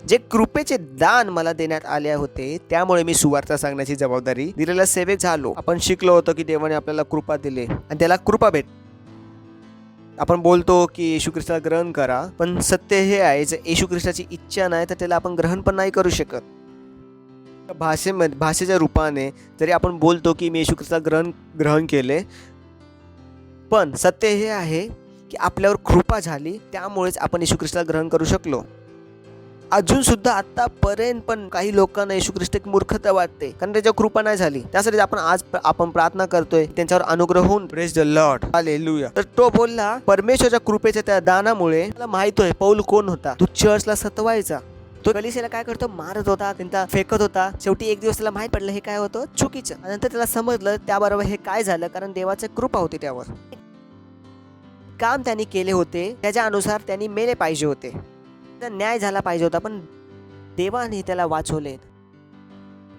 जे कृपेचे दान मला देण्यात आले होते त्यामुळे मी सुवार्ता सांगण्याची जबाबदारी दिलेल्या सेवेत झालो. आपण शिकलो होतो की देवाने आपल्याला कृपा दिली आणि त्याला कृपा भेट. आपण बोलतो की येशू ख्रिस्ताला ग्रहण करा, पण सत्य हे आहे जर येशू ख्रिस्ताची इच्छा नाही तर त्याला आपण ग्रहण पण नाही करू शकत. भाषेच्या रूपाने जरी आपण बोलतो की मी येशू ख्रिस्ताला ग्रहण केले, पण सत्य हे आहे की आपल्यावर कृपा झाली त्यामुळेच आपण येशू ख्रिस्ताला ग्रहण करू शकलो. अजून सुद्धा आतापर्यंत पण काही लोकांना येशू ख्रिस्त एक मूर्खता वाटते कारण त्याच्यावर कृपा नाही झाली. त्यासाठी आपण प्रार्थना करतोय त्यांच्यावर अनुग्रह होऊन. Praise the Lord. हालेलुया. तर तो बोलला परमेश्वराच्या कृपेच्या त्या दानामुळे मला माहित आहे पौल कोण होता. तू चर्चला सतवायचा, तो कलिसियाला काय करतो, मारत होता, त्यांना फेकत होता. शेवटी एक दिवस त्याला माहीत पडलं हे काय होतं, चुकीचं. आणि नंतर त्याला समजलं त्याबरोबर हे काय झालं, कारण देवाची कृपा होती त्यावर. काम त्यांनी केले होते त्याच्या अनुसार त्यांनी मेले पाहिजे होते, न्याय झाला पाहिजे होता, पण देवाने त्याला वाचवले.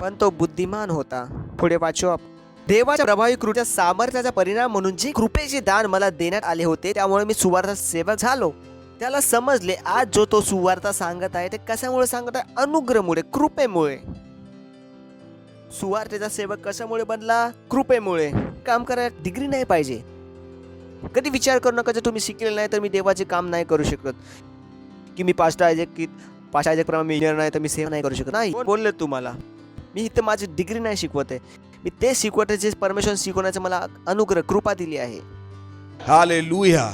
पण तो बुद्धिमान होता. पुढे वाचू आपण. देवाच्या प्रभावी कृपेच्या सामर्थ्याचा परिणाम म्हणून जे कृपेचे दान मला देण्यात आले होते, त्यामुळे मी सुवार्ता सेवक झालो. त्याला समजले आज जो तो सुवार्ता सांगत आहे ते कशामुळे सांगत आहे, अनुग्रहामुळे, कृपेमुळे. सुवार्तेचा सेवक कशामुळे बनला, कृपेमुळे. काम करायला डिग्री नाही पाहिजे. कधी विचार करू नका जर तुम्ही शिकले नाही तर मी देवाचे काम नाही करू शकत, की मी पास्टर आयजॅक प्रमाणे मी इंजिनियर नाही तर मी सेवा नाही करू शकत. नाही, बोलले तुम्हाला मी इथं माझी डिग्री नाही शिकवत आहे, मी ते शिकवत आहे जे परमेश्वर शिकवण्याचं मला अनुग्रह, कृपा दिली आहे. Hallelujah.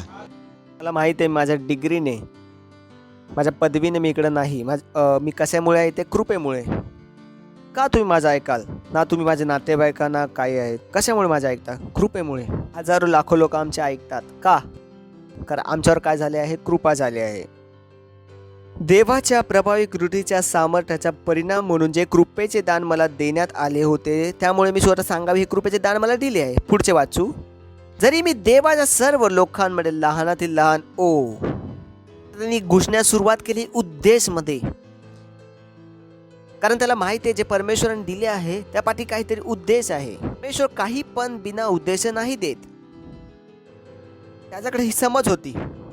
मला माहिती आहे माझ्या डिग्रीने, माझ्या पदवीने मी इकडं नाही. मी कशामुळे आहे, ते कृपेमुळे. का तुम्ही माझं ऐकाल ना, तुम्ही माझे नातेवाईक ना काय आहेत, कशामुळे माझं ऐकता, कृपेमुळे. हजारो लाखो लोक आमचे ऐकतात. का? कारण आमच्यावर काय झाले आहे, कृपा झाली आहे. देवाच्या प्रभावी कृतीच्या सामर्थ्याचा परिणाम म्हणून जे कृपेचे दान मला देण्यात आले होते, त्यामुळे मी स्वतः सांगावे हे कृपेचे दान मला दिले आहे. पुढचे वाचू. जरी मी देवाच्या सर्व लोकांमध्ये लहानातील लहान त्यांनी घुसण्यास सुरुवात केली उद्देशमध्ये, कारण त्याला माहिती आहे जे परमेश्वराने दिले आहे त्या पाठी काहीतरी उद्देश आहे. परमेश्वर काही पण बिना उद्देश नाही देत. त्याच्याकडे ही समज होती.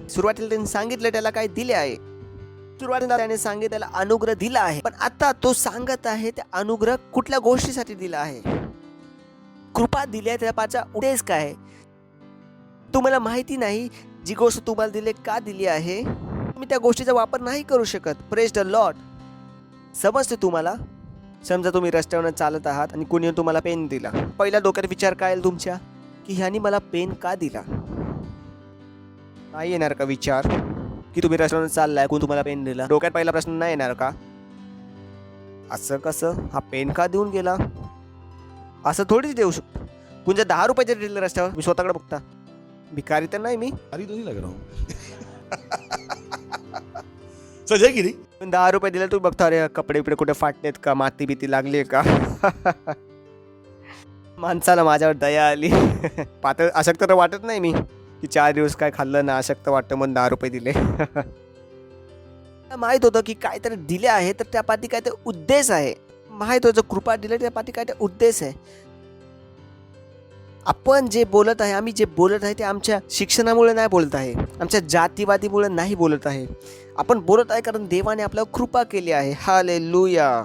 सुरुवातीला त्यांनी सांगितलं त्याला काय दिले आहे, सुरुवातीला त्याने सांगितलं त्याला अनुग्रह दिला आहे, पण आता तो सांगत आहे त्या अनुग्रह कुठल्या गोष्टीसाठी दिला आहे, कृपा दिली आहे, त्या पाठचा उद्देश काय आहे तुम्हाला माहिती नाही. जी गोष्ट तुम्हाला दिली का दिली आहे, तुम्ही त्या गोष्टीचा वापर नाही करू शकत. Praise the Lord. समजते तुम्हाला? समजा तुम्ही रस्त्यावर चालत आहात आणि कोणी तुम्हाला पेन दिला, पहिला डोक्यात विचार काय येईल तुमच्या, की ह्यानी मला पेन का दिला? नाही येणार का विचार की तुम्ही रस्त्यावर चाललाय, कोण तुम्हाला पेन दिला? डोक्यात पहिला प्रश्न नाही येणार का, असं कसं, हा पेन का देऊन गेला? असं थोडीच देऊ शकतो. कुणच्या 10 रुपये जरी दिले रस्त्यावर, मी स्वतःकडे बघता, भिकारी तर नाही मी, अरे तो नहीं लग रहा हूँ. सच है की नहीं? 10 रुपये दिले तू बघतो, अरे कपडे बिपडे कुठे फाटलेत का, माती बिती लागली का. माणसाला माझ्यावर दया आली. पातळ अशक्त तर वाटत नाही मी, की 4 दिवस काय खाल्लं ना, अशक्त वाटतं म्हणून 10 रुपये दिले. माहीत होतं की काहीतरी दिले आहे तर त्या पाठी काहीतरी उद्देश आहे. माहीत होतं कृपा दिले त्या पाठी काहीतरी उद्देश आहे. आपण जे बोलत आहे, आम्ही जे बोलत आहे ते आमच्या शिक्षणामुळे नाही बोलत आहे, आमच्या जातीवादीमुळे नाही बोलत आहे. आपण बोलत आहे कारण देवाने आपल्याला कृपा केली आहे. हालेलुया.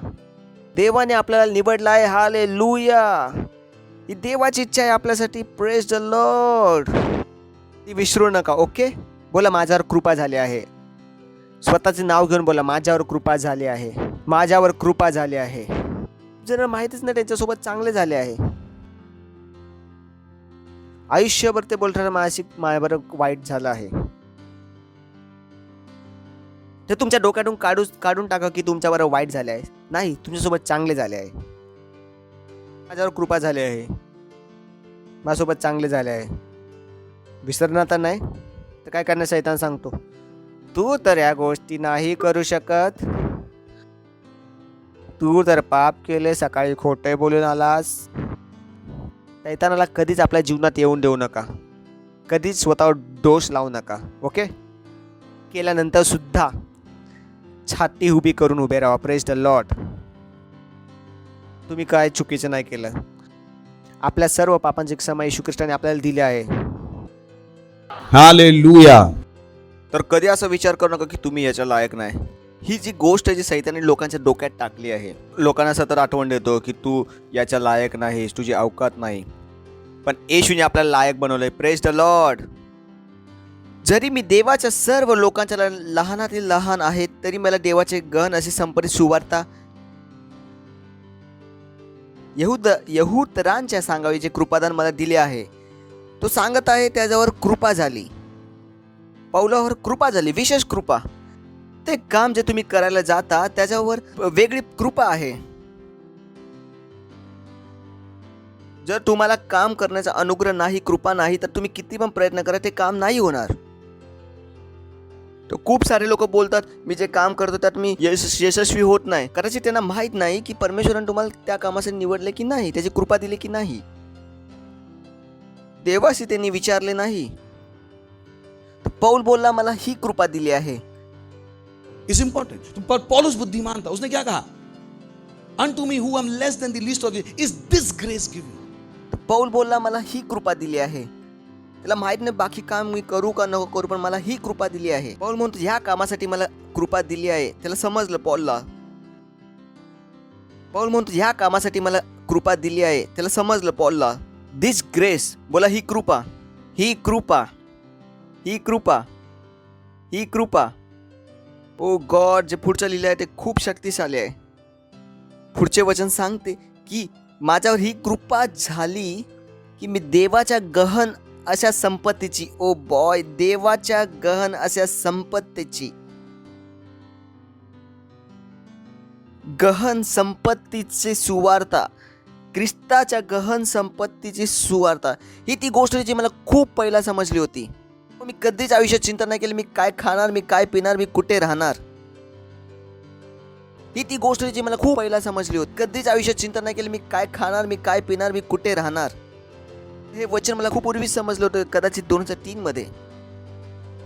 देवाने आपल्याला निवडलं आहे. हालेलुया. ही देवाची इच्छा आहे आपल्यासाठी. Praise the Lord. ती विसरू नका. ओके, बोला माझ्यावर कृपा झाली आहे. स्वतःचे नाव घेऊन बोला माझ्यावर कृपा झाली आहे, माझ्यावर कृपा झाली आहे. जरा माहितीच नाही त्यांच्यासोबत चांगले झाले आहे. आयुष्यभर ते बोलताना माझ्यावर वाईट झालं आहे. ते तुमच्या डोक्यातून काढून टाका की तुमच्यावर वाईट झाले आहे. नाही, तुमच्यासोबत चांगले झाले आहे. माझ्यावर कृपा झाली आहे, माझ्यासोबत चांगले झाले आहे. विसरणार तर नाही तर काय करणार, शैतान सांगतो तू तर या गोष्टी नाही करू शकत, तू तर पाप केले, सकाळी खोटे बोलून आलास. शैतानाला कधीच आपल्या जीवनात येऊन देऊ नका, कधीच स्वतःवर दोष लावू नका. ओके, केल्यानंतर सुद्धा छाती उभी करून उभे राहा. Praise the Lord. तुम्ही काय चुकीचं नाही केलं. आपल्या सर्व पापांची क्षमा येशू ख्रिस्ताने आपल्याला दिली आहे. Hallelujah. तर कधी असा विचार करू नका की तुम्ही याच्या लायक नाही. ही जी गोष्ट आहे जी सैताने लोकांच्या डोक्यात टाकली आहे, लोकांना सतत आठवण देतो की तू याच्या लायक नाहीस, तुझी अवकात नाही, पण येशूने आपल्याला लायक बनवलंय. Praise the Lord. जरी मी देवाच्या सर्व लोकांच्या लहानातील लहान आहेत तरी मला देवाचे गहन असे संपरित सुवार्ता यहूदरांच्या सांगावे जे कृपादान मला दिले आहे. तो सांगत आहे त्याच्यावर कृपा झाली, पौलावर कृपा झाली, विशेष कृपा. ते काम जे तुम्ही करायला जाता त्याच्यावर वेगळी कृपा आहे. जर तुम्हाला काम करण्याचा अनुग्रह नाही, कृपा नाही, तर तुम्ही किती पण प्रयत्न करा ते काम नाही होणार. तर खूप सारे लोक बोलतात मी जे काम करतो त्यात मी यशस्वी होत नाही. कदाचित त्यांना माहीत नाही की परमेश्वराने तुम्हाला त्या कामासाठी निवडले की नाही, त्याची कृपा दिली की नाही. देवाशी त्यांनी विचारले नाही. पौल बोलला मला ही कृपा दिली आहे. It's important. पर पौलुस बुद्धिमान था. उसने क्या कहा? Unto me who am less than the least of you is this grace given. Paul बोलला मला ही कृपा दिली आहे. त्याला माहित नाही बाकी काम मी करू का नको करू, पण मला ही कृपा दिली आहे. पौल म्हणतो ह्या कामासाठी मला कृपा दिली आहे. त्याला समजलं पौलला. पौल म्हणतो ह्या कामासाठी मला कृपा दिली आहे. त्याला समजलं पौलला. दिस ग्रेस, बोला ही कृपा, ही कृपा, ही कृपा, ही कृपा. ओ गॉड, जे पुढचं लिहिलं आहे ते खूप शक्तिशाली आहे. पुढचे वचन सांगते की माझ्यावर ही कृपा झाली की मी देवाच्या गहन अशा संपत्तीची, ओ बॉय, देवाच्या गहन अशा संपत्तीची, गहन संपत्तीची सुवार्ता, ख्रिस्ताच्या गहन संपत्तीची सुवार्ता, ही ती गोष्ट जी मला खूप पहिला समजली होती. मी कधीच आयुष्यात चिंता नाही केली मी काय खाणार, मी काय पिणार, मी कुठे राहणार. ही ती गोष्ट जी मला खूप पहिला समजली होती. कधीच आयुष्यात चिंता नाही केली मी काय खाणार, मी काय पिणार, मी कुठे राहणार. हे वचन मला खूप पूर्वीच समजलं होतं, कदाचित 2003 मध्ये.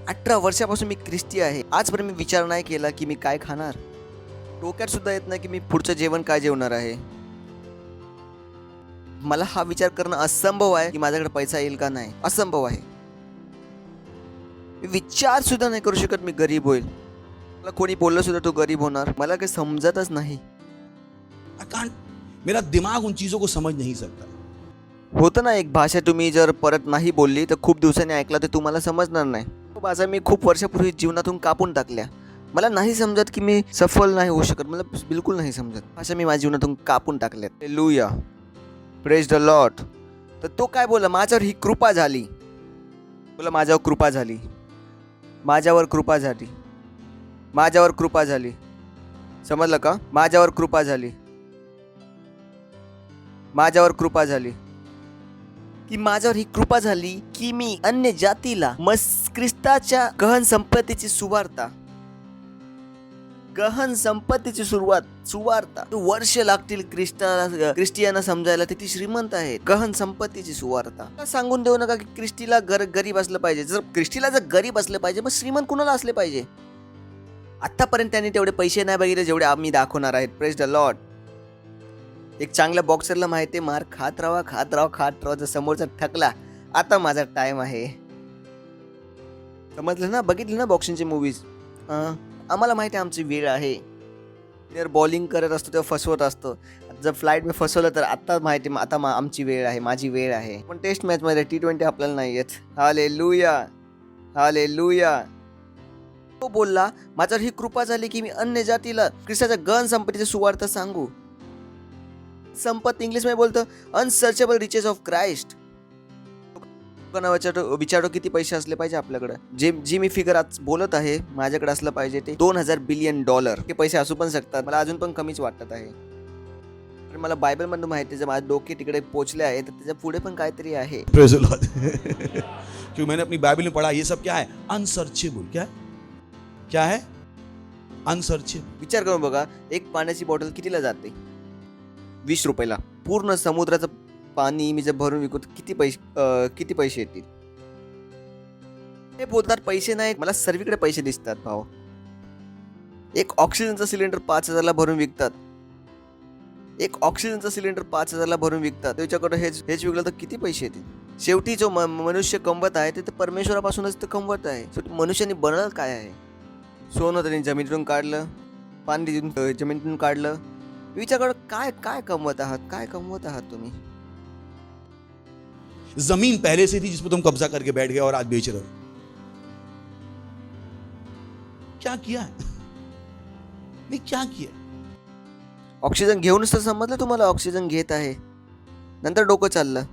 18 वर्षापासून मी ख्रिस्ती आहे. आजपर्यंत मी विचार नाही केला की मी काय खाणार. डोक्यात सुद्धा येत नाही की मी पुढचं जेवण काय जेवणार आहे. मला हा विचार करणं असंभव आहे की माझ्याकडे पैसा येईल का नाही, असंभव आहे. मी विचार सुद्धा नाही करू शकत मी गरीब होईल. मला कोणी बोललं सुद्धा तो गरीब होणार, मला काही समजतच नाही. मेरा दिमाग उन चीजों को समझ नहीं सकता. होतं ना एक भाषा तुम्ही जर परत नाही बोलली तर खूप दिवसांनी ऐकला तर तुम्हाला समजणार नाही. तो भाषा मी खूप वर्षापूर्वी जीवनातून कापून टाकल्या. मला नाही समजत की मी सफल नाही होऊ शकत, मला बिलकुल नाही समजत. भाषा मी माझ्या जीवनातून कापून टाकल्यात. Hallelujah, praise the Lord. तर तो काय बोलला, माझ्यावर ही कृपा झाली. बोला माझ्यावर कृपा झाली, माझ्यावर कृपा झाली, माझ्यावर कृपा झाली. समजलं का? माझ्यावर कृपा झाली, माझ्यावर कृपा झाली. की माझ्यावर ही कृपा झाली की मी अन्य जातीला ख्रिस्ताच्या गहन संपत्तीची सुवार्ता, गहन संपत्तीची सुवार्ता वर्ष लागतील ख्रिस्टियाना समजायला ते ती श्रीमंत आहे. गहन संपत्तीची सुवार्ता सांगून देऊ नका की ख्रिस्तीला गरीब असलं पाहिजे. जर ख्रिस्तीला जर गरीब असलं पाहिजे मग श्रीमंत कुणाला असले पाहिजे? आतापर्यंत त्यांनी तेवढे पैसे नाही बघितले जेवढे आम्ही दाखवणार आहेत. Praise the Lord. एक चांगल्या बॉक्सरला माहिती आहे, मार खात राहा खात राहा खात राहा, जर समोरचा थकला आता माझा टाइम आहे. समजलं ना? बघितलं ना बॉक्सिंगचे मूवीज? आम्हाला माहिती आहे आमची वेळ आहे. प्लेअर बॉलिंग करत असतो तेव्हा फसवत असतो. जर फ्लाईट मी फसवलं तर आता माहिती आता आमची वेळ आहे, माझी वेळ आहे. पण टेस्ट मॅचमध्ये T20 आपल्याला नाही येत. Hallelujah, hallelujah. तो बोलला माझ्यावर ही कृपा झाली की मी अन्य जातीला ख्रिस्ताच्या गहन संपत्तीची सुवार्ता सांगू. संपत्ती इंग्लिशमध्ये बोलतं अनसर्चेबल रिचेस ऑफ क्राइस्ट. विचारो किती पैसे असले पाहिजे आपल्याकडे. जी मी फिगर आज बोलत आहे माझ्याकडे असलं पाहिजे ते $2000 बिलियन. हे पैसे असू पण शकतात, मला अजून पण कमीच वाटत आहे. पण मला बायबल मधून माहिती आहे, माझे डोके तिकडे पोहोचले आहे तर त्याच्या पुढे पण काहीतरी आहे. Praise the Lord. क्योंकि मैंने अपनी बाइबल में पढ़ा ये सब क्या है? अनसर्चेबल. क्या है? क्या है? अनसर्चेबल. विचार करून बघा, एक पाण्याची बॉटल कितीला जाते? 20 रुपयाला. पूर्ण समुद्राचं पाणी मी जर भरून विकू तर किती पैसे येतील? ते बोलतात पैसे नाहीत, मला सर्वीकडे पैसे दिसतात भाऊ. एक ऑक्सिजनचा सिलेंडर 5000ला भरून विकतात. एक ऑक्सिजनचा सिलेंडर 5000ला भरून विकतात. त्याच्याकडे हेच विकलं तर किती पैसे येतील? शेवटी जो मनुष्य कमवत आहे ते तर परमेश्वरापासूनच तर कमवत आहे. शेवटी मनुष्याने बनवलं काय आहे? सोनं त्यांनी जमिनीतून काढलं, पाणी जमिनीतून काढलं. विचार करा काय काय कमवत आहात, काय कमवत आहात तुम्ही? जमीन पहले से थी जिस पर तुम कब्जा करके बैठ गए और आज बेच रहे हो. क्या किया है? नहीं क्या किया? ऑक्सिजन घेऊनच तर समजलं तुम्हाला ऑक्सिजन घेत आहे, नंतर डोकं चाललं.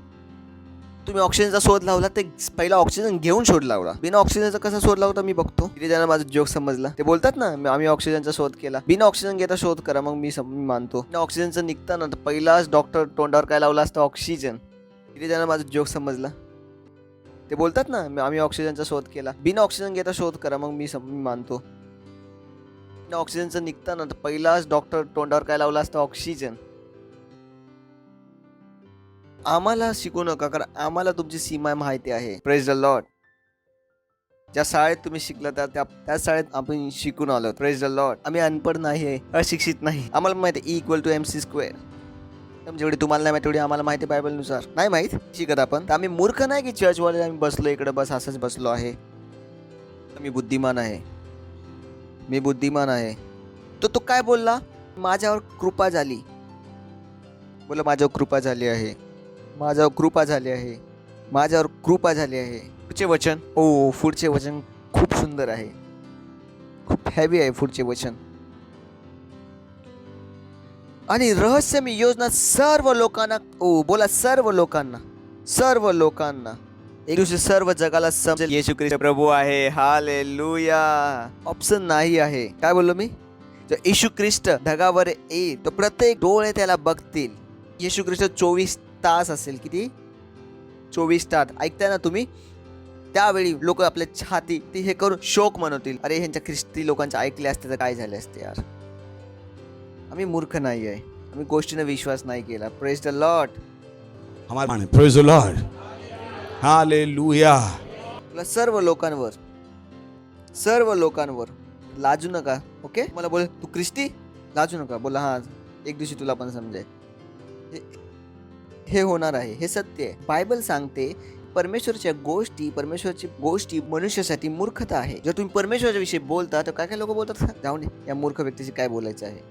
तुम्ही ऑक्सिजनचा शोध लावला ते पहिला ऑक्सिजन घेऊन शोध लावला. बिना ऑक्सिजनचा कसा शोध लावता मी बघतो. तिथे ज्यांना माझा जोक समजला ते बोलतात ना आम्ही ऑक्सिजनचा शोध केला. बिना ऑक्सिजन घेता शोध करा, मग मी मानतो. बिना ऑक्सिजनचं निघतं ना तर पहिलाच डॉक्टर तोंडावर काय लावला असतं? ऑक्सिजन. तिथे ज्यांना माझा जोक समजला. ते बोलतात ना, आम्ही ऑक्सिजनचा शोध केला. बिना ऑक्सिजन घेता शोध करा, मग मी मानतो. बिना ऑक्सिजनचं निघतं ना, तर पहिलाच डॉक्टर तोंडावर काय लावला असतं? ऑक्सिजन. आम्हाला शिकू नका, कारण आम्हाला तुमची सीमा माहिती आहे. Praise the Lord. ज्या शाळेत तुम्ही शिकला त्या शाळेत आपण शिकून आलो. Praise the Lord. आम्ही अनपढ नाही आहे, अशिक्षित नाही. आम्हाला माहिती आहे E=mc². जेवढी तुम्हाला नाही माहिती तेवढी आम्हाला माहिती आहे बायबलनुसार. नाही माहीत शिकत आपण, तर आम्ही मूर्ख नाही की चर्चवाले आम्ही बसलो इकडे, बस असंच बसलो आहे. मी बुद्धिमान आहे, मी बुद्धिमान आहे. तो काय बोलला? माझ्यावर कृपा झाली. बोला माझ्यावर कृपा झाली आहे, माझ्यावर कृपा झाली आहे, माझ्यावर कृपा झाली आहे. पुढचे वचन, पुढचे वचन खूप सुंदर आहे, खूप हेवी आहे पुढचे वचन. आणि रहस्यमय योजना सर्व लोकांना, बोला सर्व लोकांना, सर्व लोकांना, एक दिवशी सर्व जगाला समजेल येशू ख्रिस्त प्रभू आहे. हालेलुया. ऑप्शन नाही आहे. काय बोललो मी? जर येशू ख्रिस्त ढगावर येईल तर प्रत्येक डोळे त्याला बघतील. येशू ख्रिस्त 24 तास असेल. किती? 24 तास. ऐकताय ना तुम्ही? त्यावेळी लोक आपल्या छाती ते हे करून शोक मनवतील. अरे ह्यांच्या ख्रिस्ती लोकांचे ऐकले असते तर काय झाले असते यार. आम्ही मूर्ख नाही आहे, आम्ही गोष्टीने विश्वास नाही केला. Praise the Lord. हमारे प्रेज द लॉर्ड. हालेलुया. सर्व लोकांवर, सर्व लोकांवर लाजू नका. ओके, मला बोल तू ख्रिस्ती, लाजू नका. बोला हा, एक दिवशी तुला पण समजेल. हे होणार आहे, हे सत्य आहे. बायबल सांगते परमेश्वरची गोष्टी मनुष्यासाठी मूर्खता आहे. जर तुम्ही परमेश्वराच्या विषयी बोलता तर काय लोक बोलतात, जाऊन या मूर्ख व्यक्तीशी काय बोलायचं आहे.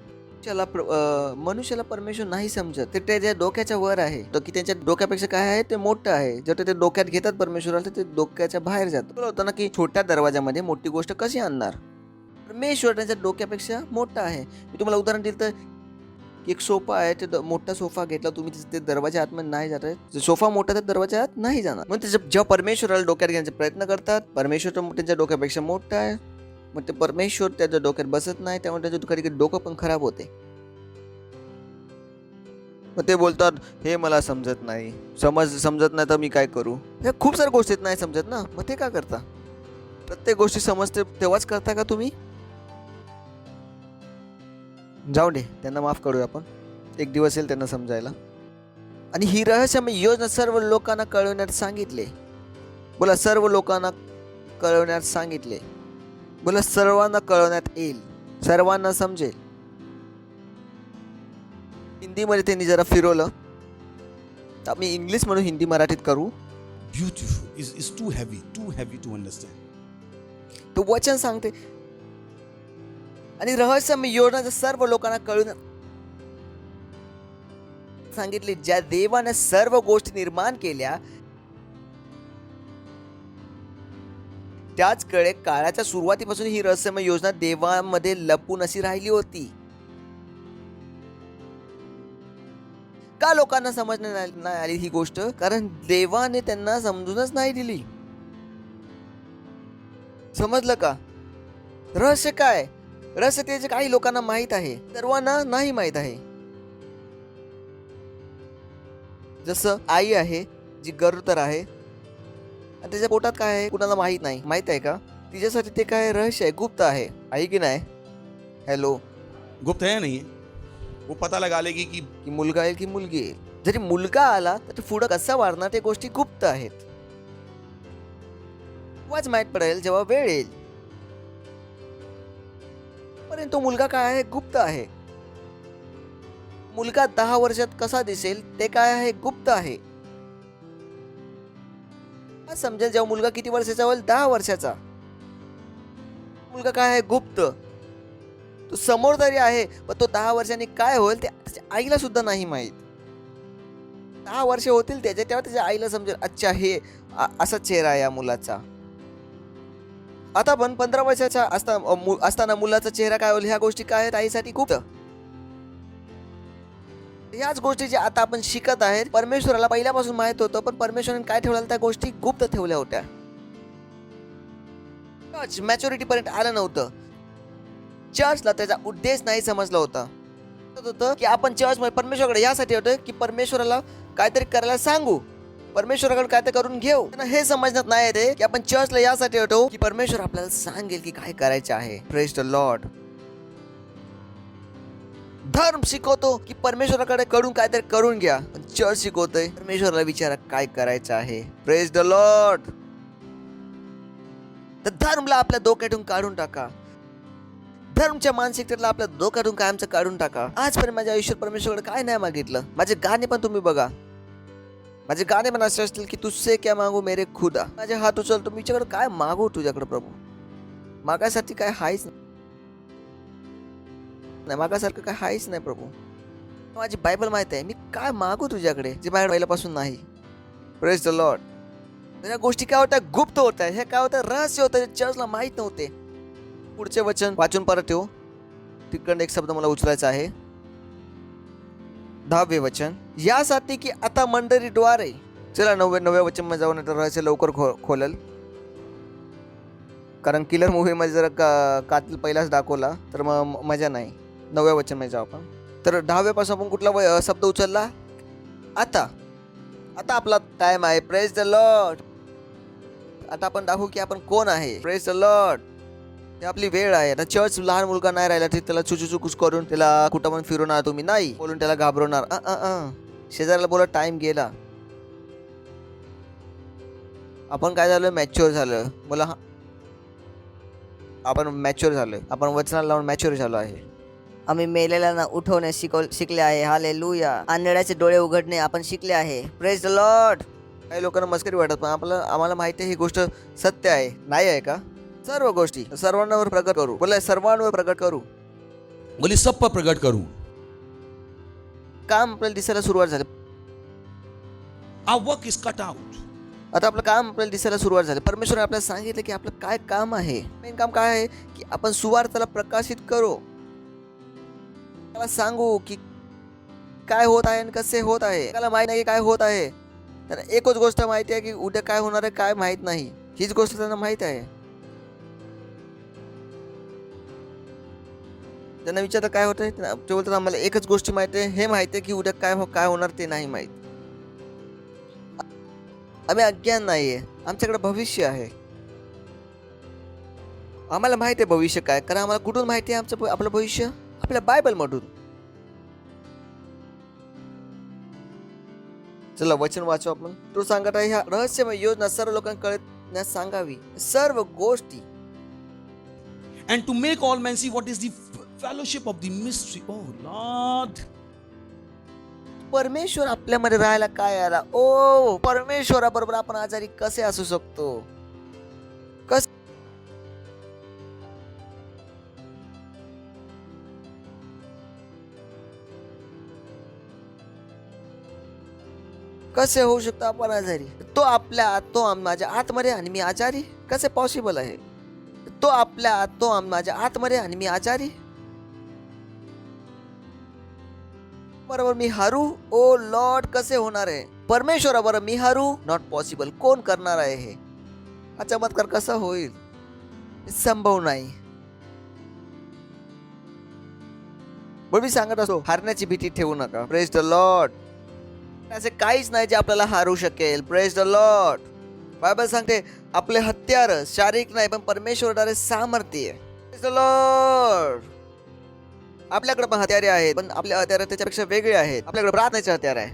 मनुष्याला परमेश्वर नाही समजत. ते त्याच्या डोक्याच्या वर आहे, तो की त्यांच्या डोक्यापेक्षा काय आहे ते मोठं आहे. जर ते डोक्यात घेतात परमेश्वराला तर ते डोक्याच्या बाहेर जातं. होतं ना की छोट्या दरवाजामध्ये मोठी गोष्ट कशी आणणार. परमेश्वर त्यांच्या डोक्यापेक्षा मोठा आहे. मी तुम्हाला उदाहरण दिलं तर एक सोफा आहे, ते मोठा सोफा घेतला तुम्ही, ते दरवाजा आतमध्ये नाही जात आहे. सोफा मोठा तर दरवाजा आत नाही जाणार. मग जेव्हा परमेश्वराला डोक्यात घेण्याचा प्रयत्न करतात, परमेश्वर त्यांच्या डोक्यापेक्षा मोठा आहे, मग ते परमेश्वर त्याच्या डोक्यात बसत नाही, त्यामुळे त्याचं कधी कधी डोकं पण खराब होते. मग ते बोलतात हे मला समजत नाही, समजत नाही तर मी काय करू. हे खूप साऱ्या गोष्टीत नाही समजत ना, मग ते का करता. प्रत्येक गोष्टी समजते तेव्हाच करता का तुम्ही. जाऊ दे, त्यांना माफ करूया आपण. एक दिवस येईल त्यांना समजायला. आणि ही रहस्यमय योजना सर्व लोकांना कळवण्यात सांगितले. बोला सर्व लोकांना कळवण्यात सांगितले. बोला सर्वांना कळवण्यात येईल, सर्वांना समजेल. हिंदीमध्ये त्यांनी जरा फिरवलं, आम्ही इंग्लिश म्हणून हिंदी मराठीत करू. Beautiful. It's too heavy to understand. तो वचन सांगते आणि रहस्यमय योजना सर्व लोकांना कळून सांगितले. ज्या देवाने सर्व गोष्टी निर्माण केल्या त्याचकडे काळाच्या सुरुवातीपासून ही रहस्यमय योजना देवामध्ये लपून अशी राहिली होती. का लोकांना समजण्यात नाही आली ही गोष्ट? कारण देवाने त्यांना समजूनच नाही दिली. समजलं का? रहस्य काय? रहस्य त्याचे काही लोकांना माहित आहे, सर्वांना नाही माहित आहे. जसं आई आहे जी गरोदर आहे आणि त्याच्या पोटात काय आहे कुणाला माहित नाही. माहित आहे का? तिच्यासाठी ते काय रहस्य आहे, गुप्त आहे. आहे की नाही? हॅलो, गुप्त है नहीं है, वो पता लगा लेगी की की मुलगा येईल की मुलगी येईल. जरी मुलगा आला तर ते पुढं कसा वाढणार ते गोष्टी गुप्त आहेत. तेव्हाच माहित पडेल जेव्हा वेळ येईल. परंतु मुलगा काय आहे? गुप्त आहे. मुलगा 10 वर्षात कसा दिसेल ते काय आहे? गुप्त आहे. समजेल जेव्हा मुलगा किती वर्षाचा होईल? 10 वर्षाचा. मुलगा काय आहे? गुप्त. तो समोर तरी आहे पण तो 10 वर्षांनी काय होईल ते त्याच्या आईला सुद्धा नाही माहित. 10 वर्ष होतील त्याच्या तेव्हा त्याच्या आईला समजेल, अच्छा हे असा चेहरा आहे या मुलाचा. आता पण 15 वर्षाचा असताना मुलाचा चेहरा काय होईल ह्या गोष्टी काय आहेत आईसाठी गुप्त. ह्याच गोष्टी जे आता आपण शिकत आहेत परमेश्वराला पहिल्यापासून माहित होतं, पण परमेश्वराने काय ठेवलं त्या गोष्टी गुप्त ठेवल्या होत्या. मॅच्युरिटी पर्यंत आलं नव्हतं. चर्चला त्याचा उद्देश नाही समजला होता. की आपण चर्च मध्ये परमेश्वराकडे यासाठी होतं की परमेश्वराला काहीतरी करायला सांगू. परमेश्वराकडे काय ते करून घेऊ. त्यांना हे समजण्यात नाही येते की आपण चर्चला यासाठी येतो की परमेश्वर आपल्याला सांगेल की काय करायचे आहे. Praise the Lord. धर्म शिकवतो की परमेश्वराकडे कडून काहीतरी करून घ्या. पण चर्च शिकवतोय परमेश्वराला विचारा काय करायचं आहे. Praise the Lord. तर धर्मला आपल्या डोक्यातून काढून टाका. धर्मच्या मानसिकतेला आपल्या डोक्यातून कायमचं काढून टाका. आजपर्यंत माझ्या आयुष्यात परमेश्वराकडे काय नाही मागितलं. माझे गाणे पण तुम्ही बघा. माझे गाणे पण असे असतील की तुझसे क्या मागू मेरे खुदा. माझे हात उचलतो तुझ्याकडे काय मागू तुझ्याकडे प्रभू. मागासाठी काय हायच नाही. मागासारखं काय हायच नाही प्रभू. माझी बायबल माहिती आहे मी काय मागू तुझ्याकडे जे माझ्या पहिल्यापासून नाही. Praise the Lord. या गोष्टी काय होत्या गुप्त होत्या. हे काय होतं रहस्य होतं. चर्चला माहित नव्हते. पुढचे वचन वाचून परत येऊ. तिकडनं एक शब्द मला उचलायचा आहे. 10वे वचन. यासाठी की आता मंडळीद्वारे. चला 9व्या वचन मध्ये जाऊन रहस्य लवकर खोलल. कारण किलर मूवी मध्ये जर कातील पहिलाच दाखवला तर मग मजा नाही. 9व्या वचन मध्ये जाऊ आपण. तर 10व्या पासून आपण कुठला शब्द उचलला. आता आपला टाइम आहे. Praise the Lord. आता आपण दाखवू की आपण कोण आहे. Praise the Lord. हे आपली वेळ आहे. आता चर्च लहान मुलगा नाही राहिला तर त्याला चुचुचुकुस करून त्याला कुठं पण फिरवणार तुम्ही नाही. बोलून त्याला घाबरवणार. शेजाऱ्याला बोला टाइम गेला. आपण काय झालं मॅच्युअर झालं. बोला आपण मॅच्युअर झालोय. आपण वचनाला लावून मॅच्युअर झालो आहे. आम्ही मेलेल्यांना उठवणे शिकले आहे. हालेलुया. आंधळ्याचे डोळे उघडणे आपण शिकले आहे. Praise the Lord. काही लोकांना मस्करी वाटत पण आम्हाला माहिती आहे ही गोष्ट सत्य आहे. नाही आहे का. सर्व गोष्टी सर्वांवर प्रकट करू. बोला सर्वांवर प्रकट करू. बोली सब पर प्रकट करूं. काम आपल्याला दिसायला सुरुवात झाली. Our work is cut out. आता आपलं काम आपल्याला दिसायला सुरुवात झाली. परमेश्वर आपल्याला सांगितलं की आपलं काय काम आहे. मेन काम काय आहे की आपण सुवार्ताला प्रकाशित करू. त्याला सांगू की काय होत आहे आणि कसे होत आहे. त्याला माहित नाही की काय होत आहे. त्यांना एकच गोष्ट माहिती आहे की उद्या काय होणार आहे काय माहित नाही. हीच गोष्ट त्यांना माहित आहे. त्यांना विचारलं काय होतंय ते बोलतात आम्हाला एकच गोष्टी माहिती आहे. हे माहिती आहे की उद्या काय होणार ते नाही माहित. आम्ही अज्ञान नाहीये. आमच्याकडे भविष्य आहे. आम्हाला माहिती आहे भविष्य काय. कारण आम्हाला कुठून माहिती आहे आपलं भविष्य. आपल्या बायबल मधून. चला वचन वाचू आपण. तो सांगत आहे ह्या रहस्यमय योजना सर्व लोकांकडे कळण्यास सांगावी. सर्व गोष्टी. And to make all men see what is the fellowship of the mystery. Oh Lord. परमेश्वर आपल्यामध्ये राहायला काय आला. ओ परमेश्वराबरोबर आपण आजारी कसे असू शकतो. कसे होऊ शकतो आपण आजारी. तो माझ्या आतमध्ये आणि मी आजारी. कसे पॉसिबल आहे. तो माझ्या आतमध्ये आणि मी आजारी. बरोबर मी हरू. ओ लॉर्ड कसे होणार आहे. परमेश्वराबरोबर मी हरू. Not possible. कोण करणार आहे हे. हा चमत्कार कसा होईल. संभव नाही. मी सांगत असतो हारण्याची भीती ठेवू नका. Praise the Lord. असे काहीच नाही जे आपल्याला हारू शकेल. Praise the Lord. बायबल सांगते आपले हत्यार शारीरिक नाही पण परमेश्वराद्वारे सामर्थ्य. Praise the Lord. आपल्याकडे पण हत्यारे आहेत पण आपले हत्यार त्याच्यापेक्षा वेगळे आहेत. आपल्याकडे प्रार्थनेचे हत्यार आहे.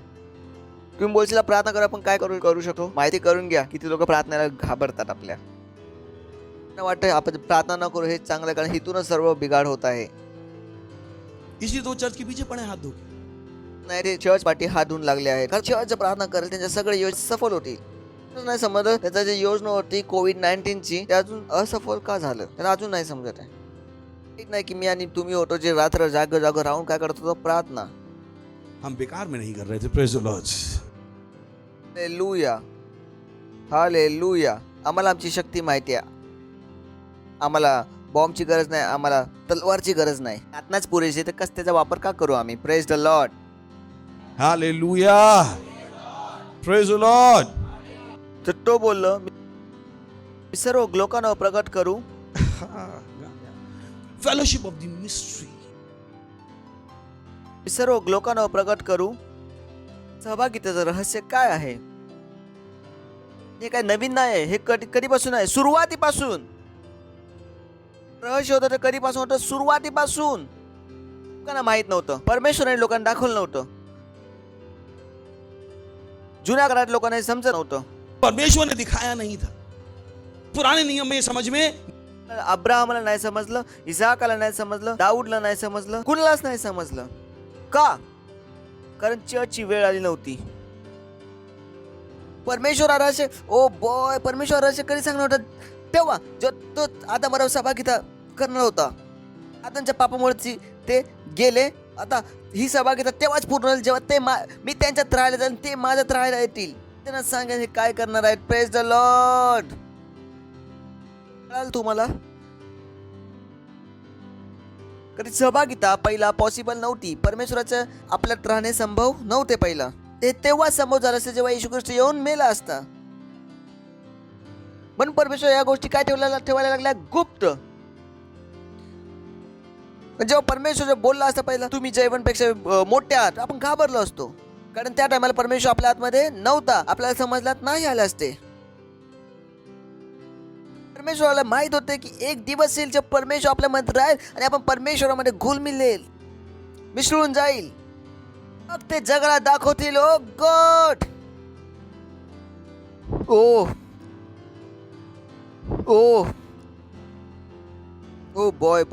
तुम्ही बोलशील प्रार्थना करा पण काय करू शकतो माहिती करून घ्या. किती लोक प्रार्थनेला घाबरतात. आपल्या वाटतं आपण प्रार्थना न करू हे चांगलं कारण हिथूनच सर्व बिघाड होत आहे. इसलिए तो चर्च के पीछे पड़े हाथ धो के. नाही रे चर्च पाठी हात धुवून लागले आहे. कारण चर्च प्रार्थना करेल त्यांच्या सगळे योजना सफल होतील. नाही समजलं त्याचा जे योजना होती कोविड-19 ची ते अजून असफल का झालं त्याला अजून नाही समजत आहे. नाही की मी आणि तुम्ही होतो जे रात्र जाग राहून काय करत होतो प्रार्थना. हम बेकार में नहीं कर रहे थे. Praise the Lord. Hallelujah. Hallelujah. आम्हाला आमची शक्ती माहिती आहे. आम्हाला बॉम्बची गरज नाही. आम्हाला तलवारची गरज नाही. आत्ताच पुरेशी तर कस त्याचा वापर का करू आम्ही. Praise the Lord. Hallelujah. Praise the Lord. तर तो बोललो मी सर्व लोकांना प्रकट करू. Fellowship of the mystery. सर्व लोकांना प्रकट करू. सहभागितेचं रहस्य काय आहे. हे काय नवीन नाही आहे, हे कधीपासून आहे, सुरुवातीपासून. रहस्य होतं ते कधीपासून होतं, सुरुवातीपासून. लोकांना माहित नव्हतं, परमेश्वराने लोकांना दाखवलं नव्हतं, जुन्या काळात लोकांना हे समजत नव्हतं. परमेश्वर ने दिखाया नहीं था. पुराने नियम में समझ में अब्राहमला नाही समजलं, इसाकाला नाही समजलं, दाऊदला नाही समजलं, कुणालाच नाही समजलं. का? कारण चर्चची वेळ आली नव्हती. परमेश्वर रहस्य, ओ बॉय, परमेश्वर रहस्य कधी सांगणार होता? तेव्हा जो तो आता बरोबर सहभागिता करणार होता. आताच्या पापामुळे ते गेले. आता ही सहभागिता तेव्हाच पूर्ण होईल जेव्हा ते मी त्यांच्यात राहायला जाईल, ते माझ्यात राहायला येतील. त्यांना सांगा हे काय करणार आहेत. Praise the Lord. कळालं तुम्हाला? कधी सहभागिता पहिला पॉसिबल नव्हती. परमेश्वराचं आपल्यात राहणे संभव नव्हते. पहिला ते तेव्हा संभव झालं असतं जेव्हा येशू ख्रिस्त येऊन मेला असता. पण परमेश्वर या गोष्टी काय ठेवायला लागल्या गुप्त. जेव्हा परमेश्वर बोलला असता पहिला, तुम्ही जैवनपेक्षा मोठे आहात, आपण घाबरलो असतो. कारण त्या टायमाला परमेश्वर आपल्या आतमध्ये नव्हता, आपल्याला समजलात नाही आले असते. परमेश्वराला माहित होते की एक दिवस येईल जब परमेश्वर आपल्या मध्ये राहील आणि आपण परमेश्वरामध्ये घुल मिसळून जाईल. मग ते जगाला दाखवतील. Oh God, oh oh oh boy.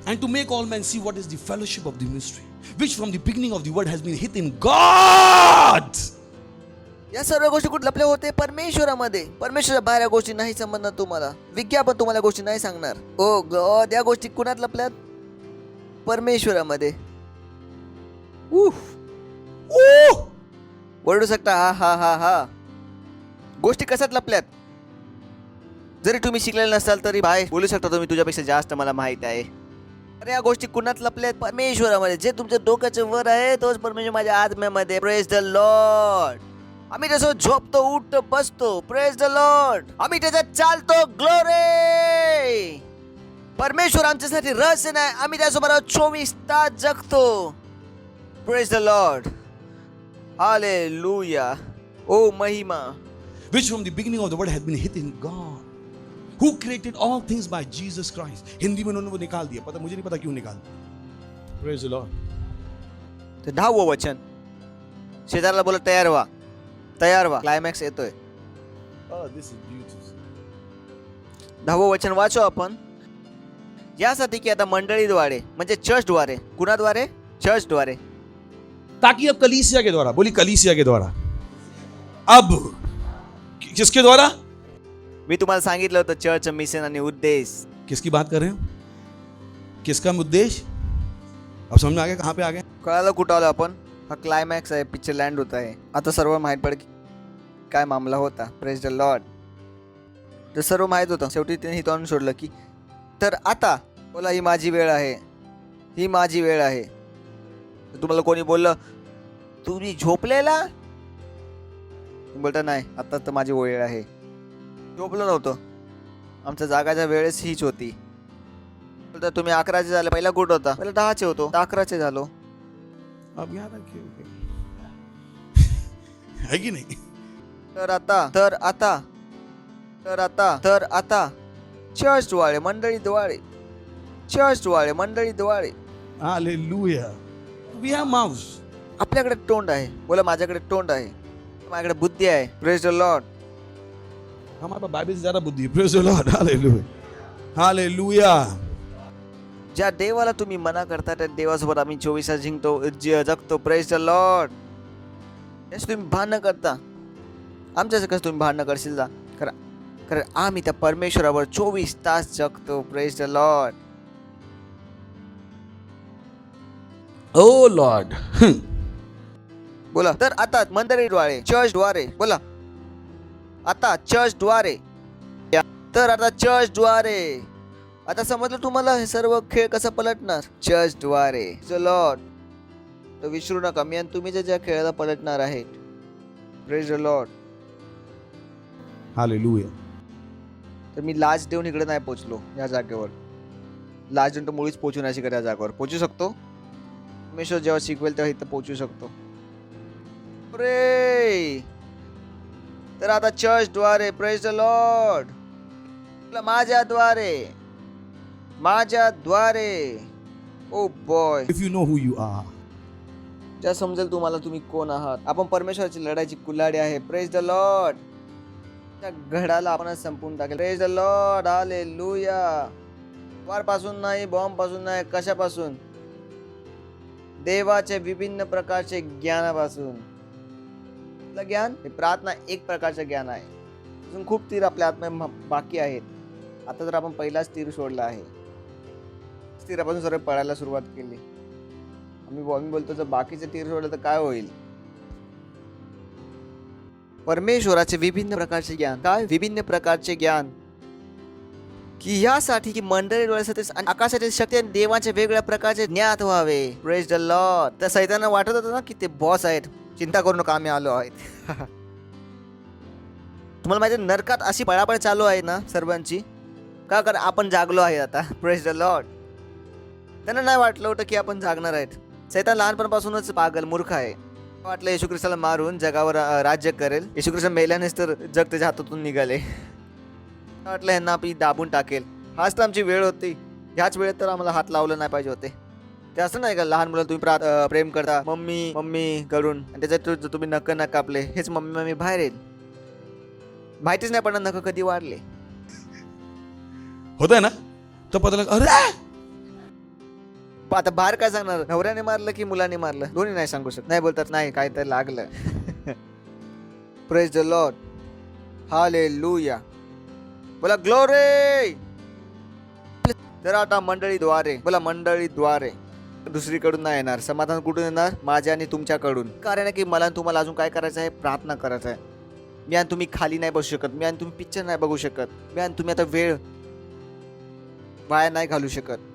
and to make all men see what is the fellowship of the mystery, which from the beginning of the word has been hid in God. या सर्व गोष्टी कुठे लपल्या होते? परमेश्वरामध्ये. परमेश्वरा बाहेर या गोष्टी नाही समजणार तुम्हाला. विज्ञापन तुम्हाला गोष्टी नाही सांगणार. ओ गॉड, या गोष्टी कुणात लपल्यात? परमेश्वरामध्ये. ओरडू शकता हा हा हा हा. गोष्टी कशात लपल्यात? जरी तुम्ही शिकलेले नसाल तरी भाई बोलू शकता तुम्ही, तुझ्यापेक्षा जास्त मला माहित आहे. अरे या गोष्टी कुणात लपल्यात? परमेश्वरामध्ये. जे तुमच्या डोक्याच्या वर आहे तोच परमेश्वर माझ्या आत्म्यामध्ये. Praise the Lord. आम्ही त्याचं झोपतो, उठतो, बसतो. Praise the Lord. आम्ही त्याच्यात चालतो. ग्लोरी. परमेश्वर आमच्यासाठी रहस्य नाही, आम्ही त्यासोबत 24 तास जगतो. Praise the Lord. हालेलुया. ओ महिमा. Which from the beginning of the word has been hid in God, who created all things by Jesus Christ. Hindi में उन्होंने वो निकाल दिया, पता मुझे नहीं पता क्यों निकाल दिया. Praise the Lord. ते 10वं वचन. शेजारला बोला तयार व्हा, तयार व्हा. क्लायमॅक्स येतोय. Oh, this is beautiful. 10वं वचन वाचू आपण. यासाठी की आता मंडळीद्वारे म्हणजे चर्चद्वारे. कुणाद्वारे? चर्चद्वारे. ताकि अब कलीसिया के द्वारा, बोली कलीसिया के द्वारा, अब किसके द्वारा? मी तुम्हाला सांगितलं होतं चर्च मिशन आणि उद्देश. किसकी बात कर रहे हो? किसका उद्देश्य? अब समझ में आ गया कहाँ पे आ गए? कळालं कुठं आलो आपण? हा क्लायमॅक्स आहे, पिक्चर लँड होत आहे. आता सर्व माहीत पडेल की काय मामला होता. Praise the Lord. तर सर्व माहीत होतं. शेवटी तिने हितवून सोडलं की तर आता बोला ही माझी वेळ आहे, ही माझी वेळ आहे. तुम्हाला कोणी बोललं तुम्ही झोपलेला, बोलता नाही आता तर माझी वेळ आहे. झोपलं नव्हतं. आमच्या जागाच्या वेळेस हीच होती. बोलता तुम्ही 11चे झाले, पहिला कुठं होता? पहिला 10चे होतो, 11चे झालो. अब याद है कि नहीं? तर आता चर्च द्वारे, मंडळी द्वारे, चर्च द्वारे, मंडळी द्वारे. Hallelujah. We have mouths. आपल्याकडे तोंड आहे. बोला माझ्याकडे तोंड आहे, माझ्याकडे बुद्धी आहे. Praise the Lord. हमारे पास बाइबल से ज्यादा बुद्धि है. Praise the Lord. Hallelujah. Hallelujah. ज्या देवाला तुम्ही मना करता त्या देवासोबत आम्ही 24 तास जगतो. Praise the Lord. याच तुम्ही भांडणं करता. आमच्याचं कसं तुम्ही भांडणं करशील जा करा, कारण आम्ही त्या परमेश्वरावर 24 तास जगतो. Praise the Lord. Oh Lord. बोला तर आता मंदिराद्वारे, चर्चद्वारे. बोला आता चर्चद्वारे. तर आता चर्चद्वारे. आता समजलं तुम्हाला हे सर्व खेळ कसा पलटणार? चर्चद्वारे. लॉर्ड. तर विसरू नका मी आणि तुम्ही ज्या खेळाला पलटणार आहेत. Praise the Lord. Hallelujah. तर मी लाज देऊन इकडे नाही पोहोचलो या जागेवर. लाज देऊन तर मुळीच पोहोचू नाही शकत या जागेवर. पोहोचू शकतो परमेश्वर जेव्हा शिकवेल तेव्हा इथं पोहोचू शकतो. अरे तर आता चर्चद्वारे प्रेज द लॉर्ड, माझ्याद्वारे oh boy, If you know who you are, ज्या समजेल तुम्हाला तुम्ही कोण आहात. आपण परमेश्वराची लढाईची कुल्हाडी आहे. Praise the Lord. त्या घडाला आपण संपून टाकेल. Praise the Lord, hallelujah. वार पासून नाही, बॉम्ब पासून नाही, कशापासून? देवाचे विभिन्न प्रकारचे ज्ञानापासून. आपलं ज्ञान हे प्रार्थना एक प्रकारचं ज्ञान आहे. अजून खूप तीर आपल्या आत्म्यात बाकी आहेत. आता तर आपण पहिलाच तीर सोडला आहे. तीरापासून सर्व पळायला सुरुवात केली. आम्ही बोलतो जर बाकीचे तीर सोडलं तर काय होईल? परमेश्वराचे विभिन्न प्रकारचे ज्ञान. काय विभिन्न प्रकारचे ज्ञान? की यासाठी की मंडळी डोळ्यासाठी आणि आकाशातील शक्ती आणि देवाचे वेगवेगळ्या प्रकारचे ज्ञात व्हावे. Praise the Lord. तर सैतानाला वाटत होतं ना की ते बॉस आहेत, चिंता करू नका आम्ही आलो आहेत. तुम्हाला माहिती आहे नरकात अशी पळापळ चालू आहे ना सर्वांची, का कारण आपण जागलो आहे आता. Praise the Lord. त्यांना नाही वाटलं होतं की आपण जागणार आहेत. सैतान लहानपणापासूनच पागल मूर्ख आहे. वाटलं येशू ख्रिस्ताला मारून जगावर राज्य करेल. येशू ख्रिस्त मेल्यानेच तर जग त्याच्या हातातून निघाले. वाटलं यांना आपली दाबून टाकेल. हाच तर आमची वेळ होती. ह्याच वेळेत तर आम्हाला हात लावलं नाही पाहिजे होते. ते असं नाही का लहान मुलं तुम्ही प्रेम करता मम्मी मम्मी करून आणि त्याच्यात तुम्ही नख कापले, हेच मम्मी मम्मी बाहेर येईल. माहितीच नाही पडणार नख कधी वाढले. होता है ना, तो पता लगा अरे आता बाहेर काय सांगणार? नवऱ्याने मारलं की मुलाने मारलं? दोन्ही नाही सांगू शकत. नाही बोलतात नाही काय तर लागलं. Praise the Lord, hallelujah. बोला ग्लोरी. तर आता मंडळीद्वारे, बोला मंडळीद्वारे. दुसरीकडून नाही येणार. समाधान कुठून येणार? माझ्या आणि तुमच्याकडून. कारण आहे की मला आणि तुम्हाला अजून काय करायचं आहे? प्रार्थना करायचं आहे. मी आणि तुम्ही खाली नाही बसू शकत. मी आणि तुम्ही पिक्चर नाही बघू शकत. मी आणि तुम्ही आता वेळ वाया नाही घालू शकत.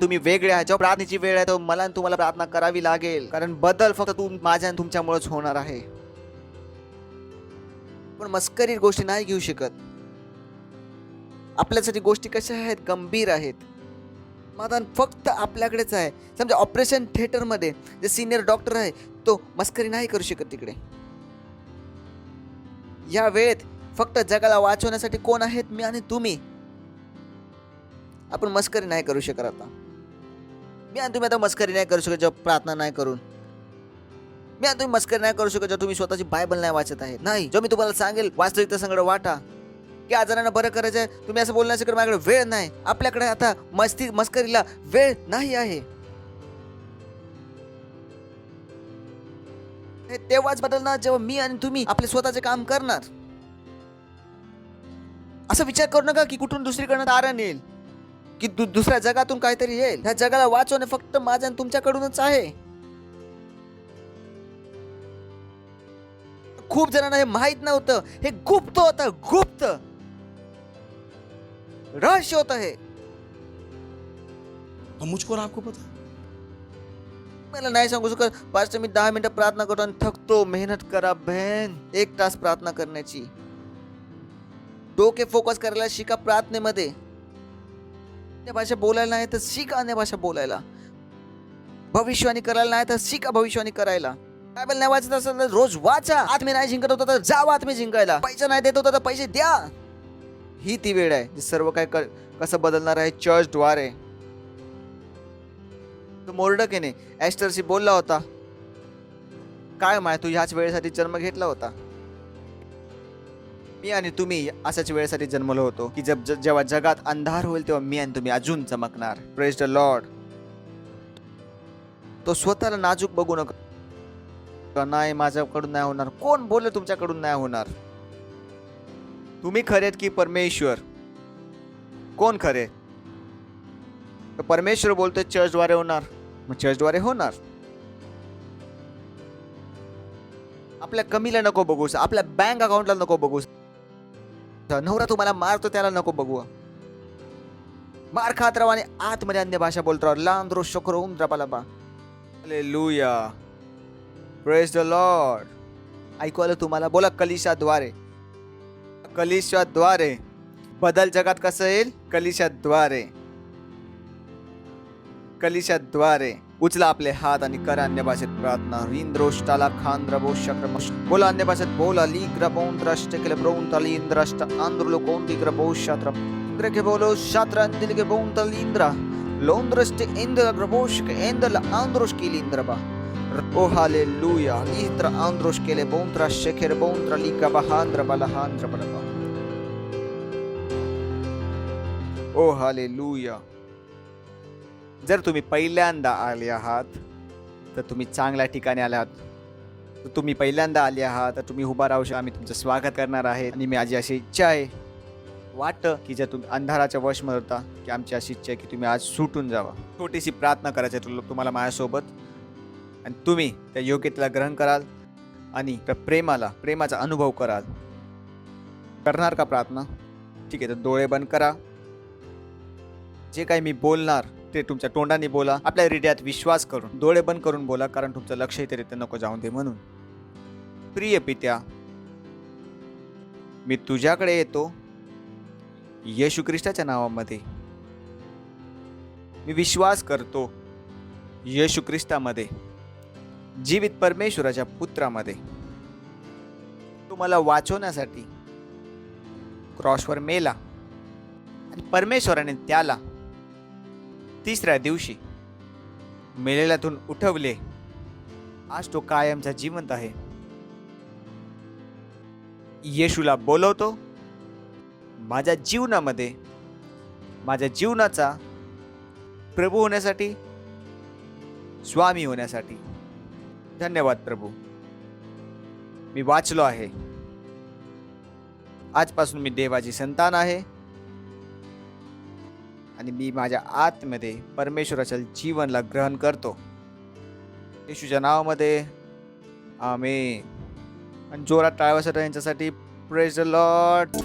तुम्ही वेगळे आहे. जेव्हा प्रार्थनेची वेळ आहे तेव्हा मला आणि तुम्हाला प्रार्थना करावी लागेल. कारण बदल फक्त माझ्या आणि तुमच्यामुळेच होणार आहे. पण मस्करी गोष्टी नाही घेऊ शकत. आपल्यासाठी गोष्टी कशा आहेत? गंभीर आहेत. समाधान फक्त आपल्याकडेच आहे. समजा ऑपरेशन थिएटर मध्ये जे सिनियर डॉक्टर आहे तो मस्करी नाही करू शकत तिकडे. या वेळेत फक्त जगाला वाचवण्यासाठी कोण आहेत? मी आणि तुम्ही. आपण मस्करी नाही करू शकत. आता मी आणि तुम्ही आता मस्करी नाही करू शकत जेव्हा प्रार्थना नाही करून. मी आणि तुम्ही मस्करी नाही करू शकत जेव्हा तुम्ही स्वतःची बायबल नाही वाचत आहे. नाही, जेव्हा मी तुम्हाला सांगेल वास्तविकता संगड वाटा की आजारांना बरं करायचं आहे, तुम्ही असं बोलण्यासाठी माझ्याकडे वेळ नाही. आपल्याकडे आता मस्करीला वेळ नाही आहे. हे तेव्हाच बदलणार जेव्हा मी आणि तुम्ही आपले स्वतःचे काम करणार. असं विचार करू नका की कुठून दुसरीकडनं तारण येईल, की दुसऱ्या जगातून काहीतरी येईल. ह्या जगाला वाचवणे फक्त माझ्या आणि तुमच्याकडूनच आहे. खूप जणांना हे माहित नव्हतं. हे गुप्त होतं, गुप्त रहस्य होतं हे. और मुझको और आपको पता है? मला नाही सांगू शकत. पाच मी 10 मिनिटं प्रार्थना करतो आणि थकतो. मेहनत करा बहन. 1 तास प्रार्थना करण्याची. डोके फोकस करायला शिका प्रार्थनेमध्ये. अन्य भाषा बोलायला नाही तर शिका अन्य भाषा बोलायला. भविष्यवाणी करायला नाही तर शिका भविष्यवाणी करायला. बायबल नाही वाचत असेल तर रोज वाचा. आत्मे नाही जिंकत होता तर जावा आत्मे जिंकायला. पैसा नाही देत होता तर पैसे द्या. ही ती वेळ आहे जी सर्व काय कसं बदलणार आहे चर्चद्वारे. तो मोर्डकेने एस्टरशी बोलला होता, काय माहिती तू ह्याच वेळेसाठी जन्म घेतला होता. मी आणि तुम्ही अशाच वेळेसाठी जन्मलो होतो की जेव्हा जगात अंधार होईल तेव्हा मी आणि तुम्ही अजून चमकणार. Praise the Lord. तो स्वतःला नाजूक बघू नका. नाही माझ्याकडून नाही होणार. कोण बोलले तुमच्याकडून नाही होणार? तुम्ही खरेत की परमेश्वर? कोण खरे? परमेश्वर बोलतोय चर्चद्वारे होणार, मग चर्चद्वारे होणार. आपल्या कमीला नको बघू. आपल्या बँक अकाउंटला नको बघू. नवरा तुम्हाला मारतो त्याला नको बघू. मार खात राहा आणि आतमध्ये अन्य भाषा बोलतो राहा. लांद्रो शक्रो उमद्रापालाबा. हालेलुया. Praise the Lord. ऐकू आलं तुम्हाला? बोला कलिशाद्वारे. कलिशाद्वारे बदल जगात कसं येईल? कलिशाद्वारे. कलिशाद्वारे. उचला आपले हात आणि करा अन्य भाषेत प्रार्थना. रिंद्रोष्टाला खांद्रबो शक्रमश बोला अन्य भाषेत बोला. लिग्रबोंद्रष्ट केलब्रोंतलींद्रष्ट आंध्रलोकोंदिग्रबो शात्रम इंद्रके बोलो शात्रांदिलके बोंतलींद्रा लोंद्रष्ट इंद्रग्रबोष्क इंद्रल आंध्रोष्किलींद्रबा. ओ हालेलुया. लिंद्र आंध्रोष्केले बोंत्रा शेखेर बोंत्रा लिग्रबहांद्र बलहांद्र बलबा. ओ हालेलुया. जर तुम्ही पहिल्यांदा आले आहात तर तुम्ही चांगल्या ठिकाणी आले आहात. तर तुम्ही पहिल्यांदा आले आहात तर तुम्ही उभा राहू शकता. आम्ही तुमचं स्वागत करणार आहे. आणि माझी अशी इच्छा आहे, वाटतं की जर तुम्ही अंधाराच्या वशमध्ये होता की आमची अशी इच्छा आहे की तुम्ही आज सुटून जावा. छोटीशी प्रार्थना करायची आहे तुम्हाला माझ्यासोबत, आणि तुम्ही त्या योग्यतेला ग्रहण कराल आणि त्या प्रेमाचा अनुभव कराल. करणार का प्रार्थना? ठीक आहे, तर डोळे बंद करा. जे काही मी बोलणार ते तुमच्या तोंडाने बोला, आपल्या हृदयात विश्वास करून. डोळे बंद करून बोला, कारण तुमचं लक्ष इतरित्या नको जाऊन दे म्हणून. प्रिय पित्या, मी तुझ्याकडे येतो येशू ख्रिस्ताच्या नावामध्ये. मी विश्वास करतो येशू ख्रिस्तामध्ये, जीवित परमेश्वराच्या पुत्रामध्ये. तो मला वाचवण्यासाठी क्रॉसवर मेला आणि परमेश्वराने त्याला तिसऱ्या दिवशी मेलेल्यातून उठवले. आज तो कायमचा जिवंत आहे. येशूला बोलवतो माझ्या जीवनामध्ये, माझ्या जीवनाचा प्रभू होण्यासाठी, स्वामी होण्यासाठी. धन्यवाद प्रभू. मी वाचलो आहे. आजपासून मी देवाची संतान आहे आणि मी माझ्या आतमध्ये परमेश्वराच्या जीवनला ग्रहण करतो. येशूच्या नावामध्ये आमेन. आणि जोरात टाळ्या यांच्यासाठी. Praise the Lord.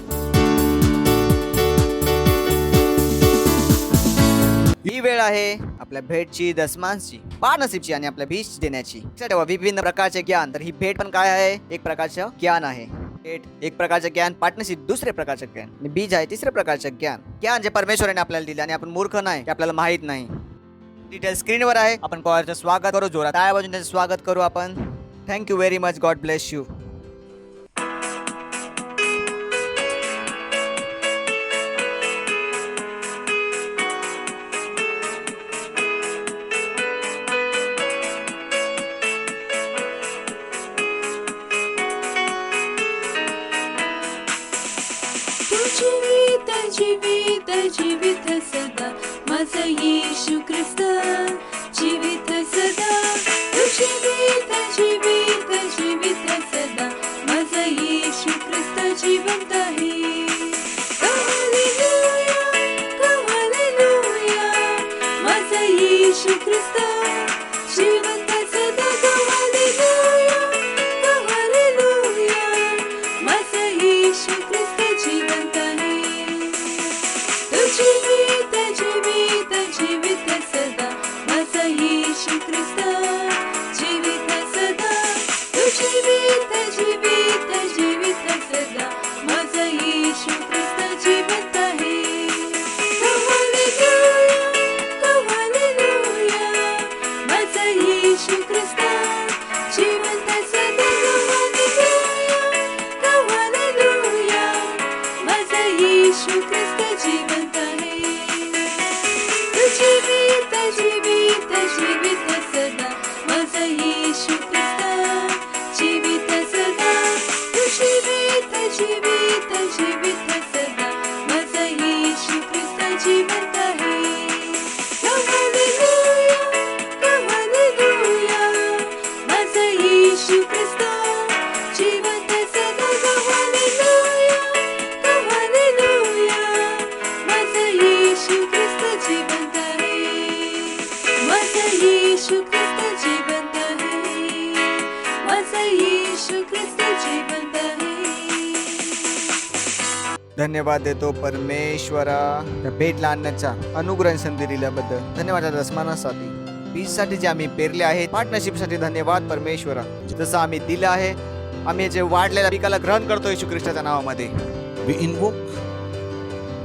ही वेळ आहे आपल्या भेटची, दसमांची, पानसीबची आणि आपल्या भीष देण्याची. तेव्हा विभिन्न प्रकारचे ज्ञान. तर ही भेट पण काय आहे? एक प्रकारचं ज्ञान आहे. भेट एक प्रकारचं ज्ञान, पार्टनरशिप दुसरे प्रकारचं ज्ञान, आणि बीज आहे तिसरे प्रकारचं ज्ञान. ज्ञान जे परमेश्वराने आपल्याला दिले आणि आपण मूर्ख नाही, ते आपल्याला माहित नाही. डिटेल स्क्रीनवर आहे. आपण कॉलरचं स्वागत करू, जोरात टाळ्या वाजवून त्याचं स्वागत करू आपण. Thank you very much. God bless you. जीवित जीवित जीवित सदा माझा येशू ख्रिस्त जीवित सदा. जीवित जीवित जीवित सदा माझा येशू ख्रिस्त जिवंत आहे. हालेलुया, हालेलुया, माझा येशू ख्रिस्त जिवंत सदा. हालेलुया, हालेलुया, माझा येशू ख्रिस्त जिवंत आहे. जीवित जीवित जीवित सदा माझा येशू ख्रिस्त जीवित सदा. जीवित जीवित जीवित सदा माझा येशू ख्रिस्त जिवंत आहे. हालेलुया, हालेलुया, माझा येशू ख्रिस्त जिवंत सदा. हालेलुया, माझा येशू ख्रिस्त जिवंत आहे. जीवित जीवित जीवित सदा माझा येशू ख्रिस्त जीवित सदा. जीवित जीवित जीवित सदा माझा येशू ख्रिस्त जिवंत आहे. हालेलुया, हालेलुया, माझा येशू ख्रिस्त जिवंत सदा. हालेलुया, हालेलुया, माझा येशू ख्रिस्त जिवंत आहे. माझा येशू ख्रिस्त जिवंत आहे. माझा येशू ख्रिस्त जिवंत आहे. धन्यवाद देतो परमेश्वरा त्या भेटला आणण्याचा अनुग्रह संधी दिल्याबद्दल. धन्यवाद दसमानासाठी, बीजसाठी जे आम्ही पेरले आहेत, पार्टनरशिपसाठी धन्यवाद परमेश्वरा. जसं आम्ही दिलं आहे, आम्ही जे वाढलेल्या पिकाला ग्रहण करतो येशू ख्रिस्ताच्या नावामध्ये. We invoke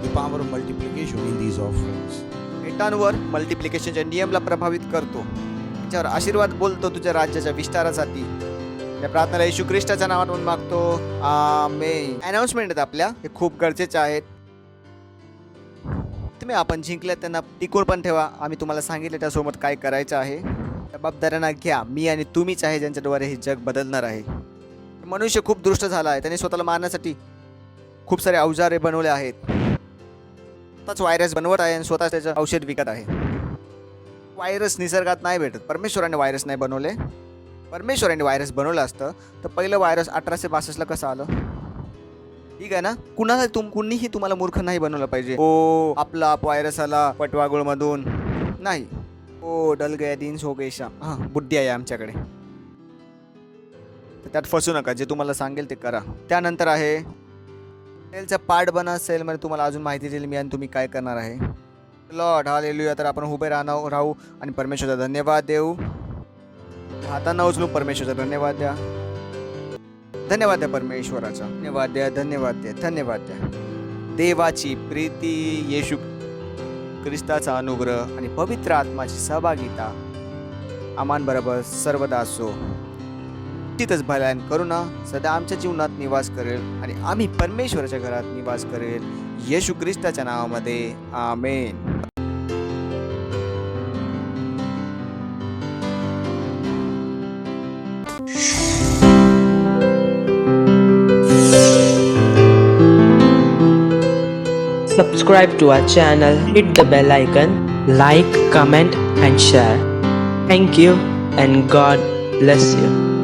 the power of multiplication in these offerings. भेटांवर मल्टिप्लिकेशनच्या नियमला प्रभावित करतो. त्यांच्यावर आशीर्वाद बोलतो तुझ्या राज्याच्या विस्तारासाठी. या प्रार्थनेला येशू ख्रिस्ताच्या नावात म्हणून मागतो, आमेन. अनाउन्समेंट आहेत आपल्या, हे खूप गरजेचे आहेत. तुम्ही आपण जिंकल्यात त्यांना टिकून पण ठेवा. आम्ही तुम्हाला सांगितलं त्यासोबत काय करायचं आहे. जबाबदाऱ्यांना घ्या. मी आणि तुम्हीच आहे ज्यांच्याद्वारे हे जग बदलणार आहे. मनुष्य खूप दृष्ट झाला आहे. त्याने स्वतःला मारण्यासाठी खूप सारे अवजारे बनवले आहेत. स्वतःच व्हायरस बनवत आहे आणि स्वतः त्याचं औषध विकत आहे. व्हायरस निसर्गात नाही भेटत. परमेश्वराने व्हायरस नाही बनवले. परमेश्वराने व्हायरस बनवलं असतं तर पहिलं व्हायरस 1862ला कसं आलं? ठीक आहे ना. कुणीही तुम्हाला मूर्ख नाही बनवलं पाहिजे. ओ आपला व्हायरस आला पटवागुळमधून नाही. ओ डल गया दिन सो गई शाम. हां, बुद्धी आहे आमच्याकडे. तर त्यात फसू नका. जे तुम्हाला सांगेल ते करा. त्यानंतर आहे सेलचा पार्ट बना. सेलमध्ये तुम्हाला अजून माहिती देईल मी आणि तुम्ही काय करणार आहे. Lord hallelujah. तर आपण उभे राहू आणि परमेश्वराचा धन्यवाद देऊ. हातांना उचलू. परमेश्वराचा धन्यवाद द्या. धन्यवाद द्या परमेश्वराचा. धन्यवाद द्या. धन्यवाद द्या. धन्यवाद द्या. देवाची प्रीती, येशू ख्रिस्ताचा अनुग्रह आणि पवित्र आत्माची सहभागिता आम्हाबरोबर सर्वदा असो. तिथंच भल्यान करुणा सदा आमच्या जीवनात निवास करेल आणि आम्ही परमेश्वराच्या घरात निवास करेल. येशू ख्रिस्ताच्या नावामध्ये आमेन. Subscribe to our channel, hit the bell icon, like, comment and share. Thank you and God bless you.